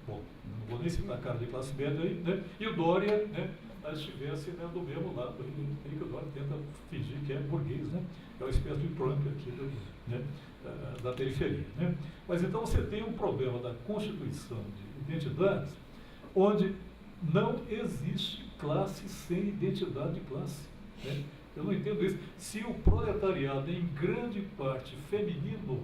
bom, não vou nem citar a cara de classe média aí, né? E o Dória, né, estivesse, né, do mesmo lado. Aí que o Dória tenta fingir que é burguês, né? É uma espécie de Trump aqui, né, da periferia. Né? Mas então você tem um problema da constituição de identidades, onde não existe classe sem identidade de classe. Né? Eu não entendo isso. Se o proletariado é em grande parte feminino,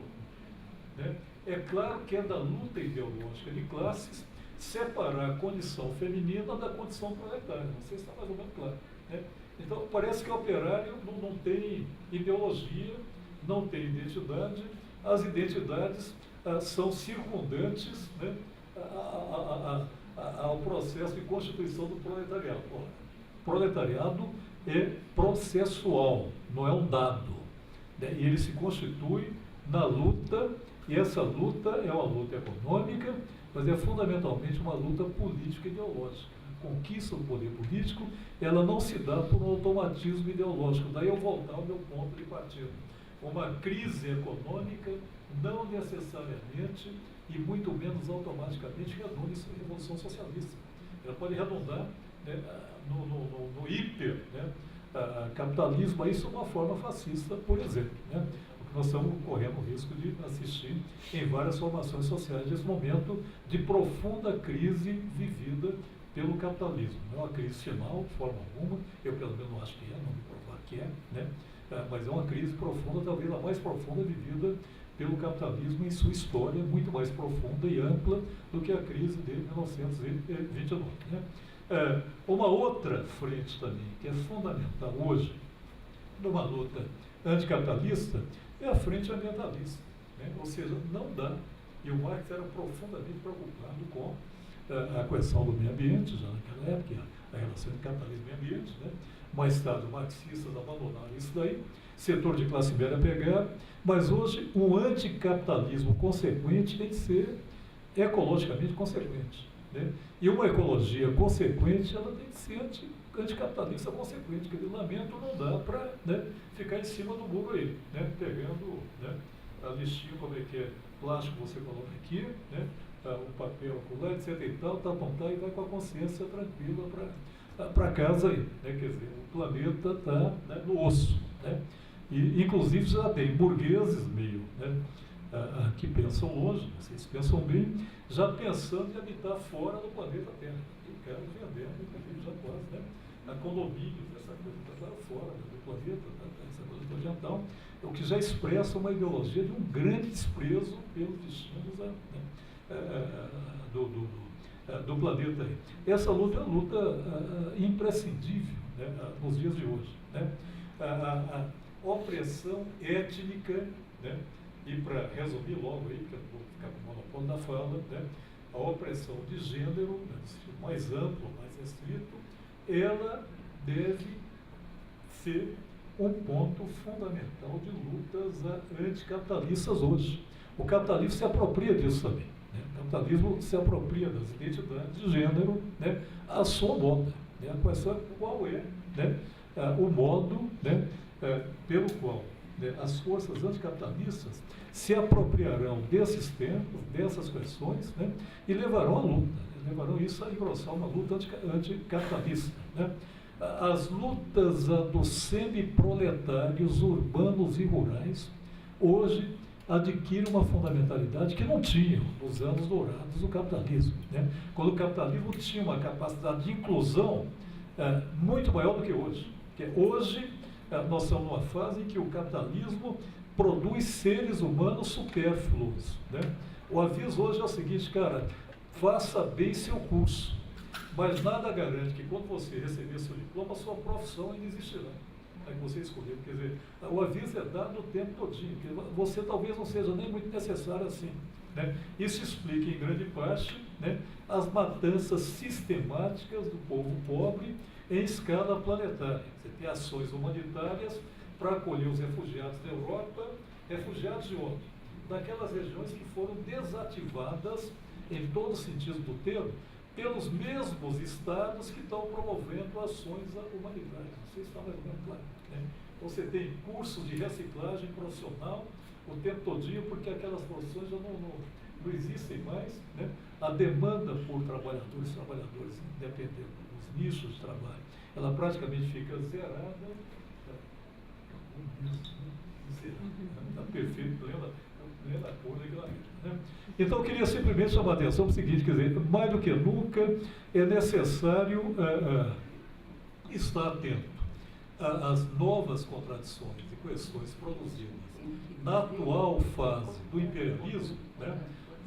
né, é claro que é da luta ideológica de classes separar a condição feminina da condição proletária. Não sei se está mais ou menos claro. Né? Então, parece que o operário não tem ideologia, não tem identidade, as identidades são circundantes, né, ao processo de constituição do proletariado. O proletariado é processual, não é um dado. Né? E ele se constitui na luta, e essa luta é uma luta econômica, mas é fundamentalmente uma luta política e ideológica. A conquista do poder político, ela não se dá por um automatismo ideológico. Daí eu voltar ao meu ponto de partida. Uma crise econômica não necessariamente e muito menos automaticamente redunda em revolução socialista. Ela pode redundar, né, no hiper, né, capitalismo, isso é uma forma fascista, por exemplo. Né? Porque nós estamos correndo o risco de assistir em várias formações sociais nesse momento de profunda crise vivida pelo capitalismo. Não é uma crise final, de forma alguma, eu pelo menos não acho que é, não me provar que é, né? Mas é uma crise profunda, talvez a mais profunda vivida pelo capitalismo em sua história, muito mais profunda e ampla do que a crise de 1929. Né? Uma outra frente também, que é fundamental hoje, numa luta anticapitalista, é a frente ambientalista. Né? Ou seja, não dá, e o Marx era profundamente preocupado com a questão do meio ambiente, já naquela época, a relação entre capitalismo e meio ambiente, né? Mais tarde, os marxistas abandonaram isso daí, setor de classe média pegar, mas hoje um anticapitalismo consequente tem que ser ecologicamente consequente. Né? E uma ecologia consequente, ela tem que ser anticapitalista consequente, que lamento não dá para, né, ficar em cima do muro aí, né? Pegando, né, a listinha, como é que é, plástico você coloca aqui, né? O papel acolá, etc e tal, tá apontar e vai com a consciência tranquila para casa aí, né? Quer dizer, o planeta está, né, no osso, né? E inclusive já tem burgueses meio, né, que pensam longe, vocês pensam bem, já pensando em habitar fora do planeta Terra. Eu quero vender, inclusive já quase, né? A condomínios, essa coisa está lá fora do planeta, essa coisa do oriental, o que já expressa uma ideologia de um grande desprezo pelos destinos, né, do planeta aí. Essa luta é uma luta imprescindível, né, nos dias de hoje. Né? A opressão étnica, né? E para resumir logo aí, porque eu não vou ficar com o monopólio da fala, né? A opressão de gênero, né, mais amplo, mais restrito, ela deve ser um ponto fundamental de lutas anticapitalistas hoje. O capitalismo se apropria disso também. Né? O capitalismo se apropria das identidades de gênero, né, à sua moda. né? A questão é qual é, né, o modo, né, pelo qual, né, as forças anticapitalistas se apropriarão desses tempos, dessas questões, né, e levarão a luta, levarão isso a engrossar uma luta anticapitalista, né? As lutas dos semiproletários urbanos e rurais hoje adquirem uma fundamentalidade que não tinham nos anos dourados do capitalismo, né? Quando o capitalismo tinha uma capacidade de inclusão muito maior do que hoje. Porque hoje nós estamos numa fase em que o capitalismo produz seres humanos supérfluos, né? O aviso hoje é o seguinte, cara, faça bem seu curso, mas nada garante que quando você receber seu diploma, a sua profissão ainda existirá. Aí você escolher, quer dizer, o aviso é dado o tempo todinho, que você talvez não seja nem muito necessário assim, né? Isso explica em grande parte, né, as matanças sistemáticas do povo pobre em escala planetária. Você tem ações humanitárias para acolher os refugiados da Europa, refugiados de onde? Daquelas regiões que foram desativadas, em todos os sentidos do termo, pelos mesmos estados que estão promovendo ações humanitárias. Não sei se está mais ou menos claro, né? Então você tem cursos de reciclagem profissional o tempo todinho, porque aquelas profissões já não existem mais, né? A demanda por trabalhadores, dependendo dos nichos de trabalho, ela praticamente fica zerada. Está perfeito, plena cor daquela mesma, né? Então eu queria simplesmente chamar a atenção para o seguinte, quer dizer, mais do que nunca é necessário estar atento às novas contradições e questões produzidas na atual fase do imperialismo, né?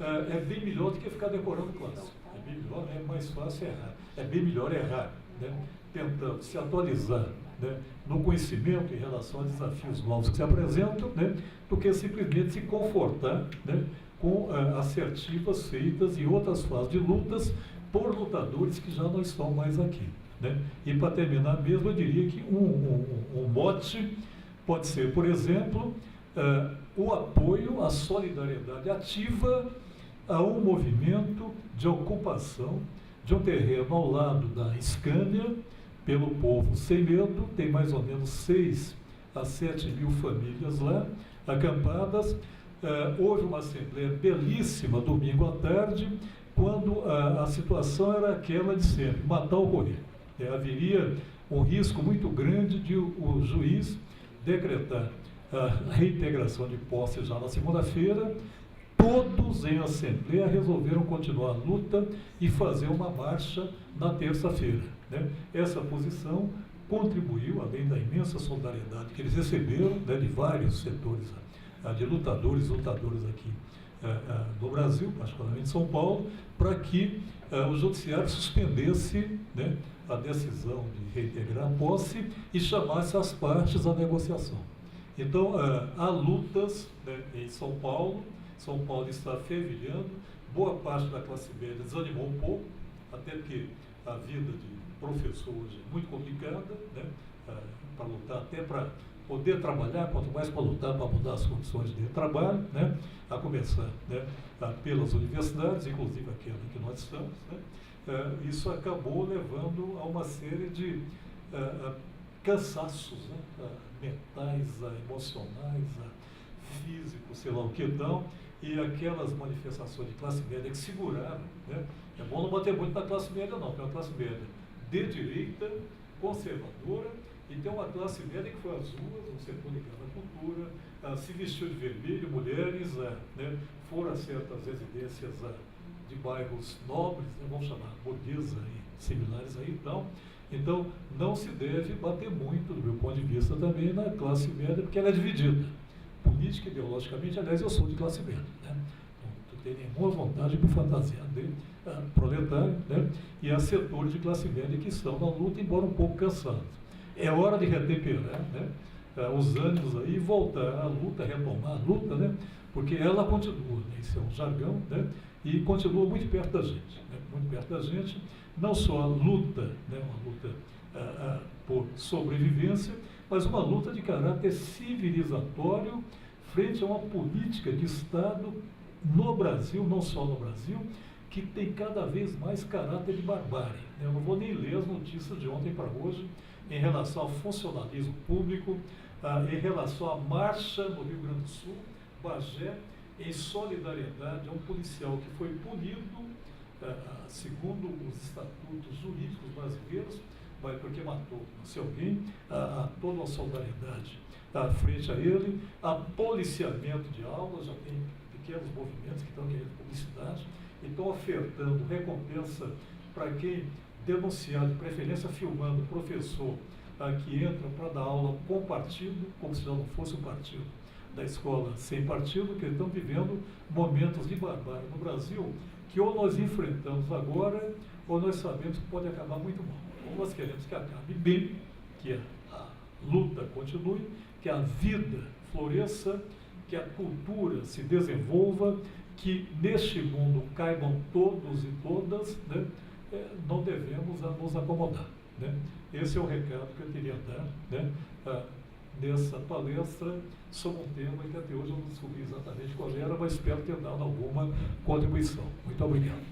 É bem melhor do que ficar decorando clássico. É bem melhor, é mais fácil errar. É bem melhor errar, né? Tentando se atualizar, né, no conhecimento em relação a desafios novos que se apresentam, né, do que simplesmente se confortar, né, com assertivas feitas em outras fases de lutas por lutadores que já não estão mais aqui, né? E para terminar mesmo, eu diria que um mote pode ser, por exemplo, o apoio, a solidariedade ativa a um movimento de ocupação de um terreno ao lado da Scania, pelo povo sem medo. Tem mais ou menos 6 a 7 mil famílias lá, acampadas. Houve uma assembleia belíssima domingo à tarde, quando a situação era aquela de sempre, matar ou morrer. Haveria um risco muito grande de o juiz decretar a reintegração de posse já na segunda-feira. Todos em assembleia resolveram continuar a luta e fazer uma marcha na terça-feira, né? Essa posição contribuiu, além da imensa solidariedade que eles receberam, né, de vários setores, de lutadoras aqui no Brasil, particularmente em São Paulo, para que o judiciário suspendesse, né, a decisão de reintegrar a posse e chamasse as partes à negociação. Então, há lutas, né, em São Paulo. São Paulo está fervilhando, boa parte da classe média desanimou um pouco, até porque a vida de professor hoje é muito complicada, né, para lutar, até para poder trabalhar, quanto mais para lutar para mudar as condições de trabalho, né, a começar, né, pelas universidades, inclusive aquela em que nós estamos, né. Isso acabou levando a uma série de cansaços, né, mentais, emocionais, físicos, sei lá o que então, e aquelas manifestações de classe média que seguraram, né? É bom não bater muito na classe média não, tem uma classe média de direita, conservadora, e tem uma classe média que foi às ruas, um setor ligado à cultura, se vestiu de vermelho, mulheres, né, foram a certas residências de bairros nobres, né, vamos chamar burguesa e similares aí, então não se deve bater muito, do meu ponto de vista também, na classe média, porque ela é dividida. Política, ideologicamente, aliás, eu sou de classe média, né? Não tenho nenhuma vontade de fantasiar de proletário, né? E há setores de classe média que estão na luta, embora um pouco cansados. É hora de retemperar, né, os ânimos aí, voltar à luta, retomar a luta, né? Porque ela continua, né? Isso é um jargão, né? E continua muito perto da gente, né? Muito perto da gente, não só a luta, né? Uma luta por sobrevivência, mas uma luta de caráter civilizatório frente a uma política de Estado no Brasil, não só no Brasil, que tem cada vez mais caráter de barbárie. Eu não vou nem ler as notícias de ontem para hoje em relação ao funcionalismo público, em relação à marcha no Rio Grande do Sul, Bagé, em solidariedade a um policial que foi punido, segundo os estatutos jurídicos brasileiros, porque matou não sei alguém, toda a solidariedade frente a ele, a policiamento de aulas, já tem pequenos movimentos que estão querendo publicidade, e estão ofertando recompensa para quem denunciar, de preferência filmando o professor que entra para dar aula com partido, como se já não fosse um partido da escola sem partido, que estão vivendo momentos de barbárie no Brasil, que ou nós enfrentamos agora, ou nós sabemos que pode acabar muito mal. Ou nós queremos que acabe bem, que a luta continue, que a vida floresça, que a cultura se desenvolva, que neste mundo caibam todos e todas, né? Não devemos nos acomodar. Né? Esse é o recado que eu queria dar, né? Nessa palestra sobre um tema que até hoje eu não descobri exatamente qual era, mas espero ter dado alguma contribuição. Muito obrigado.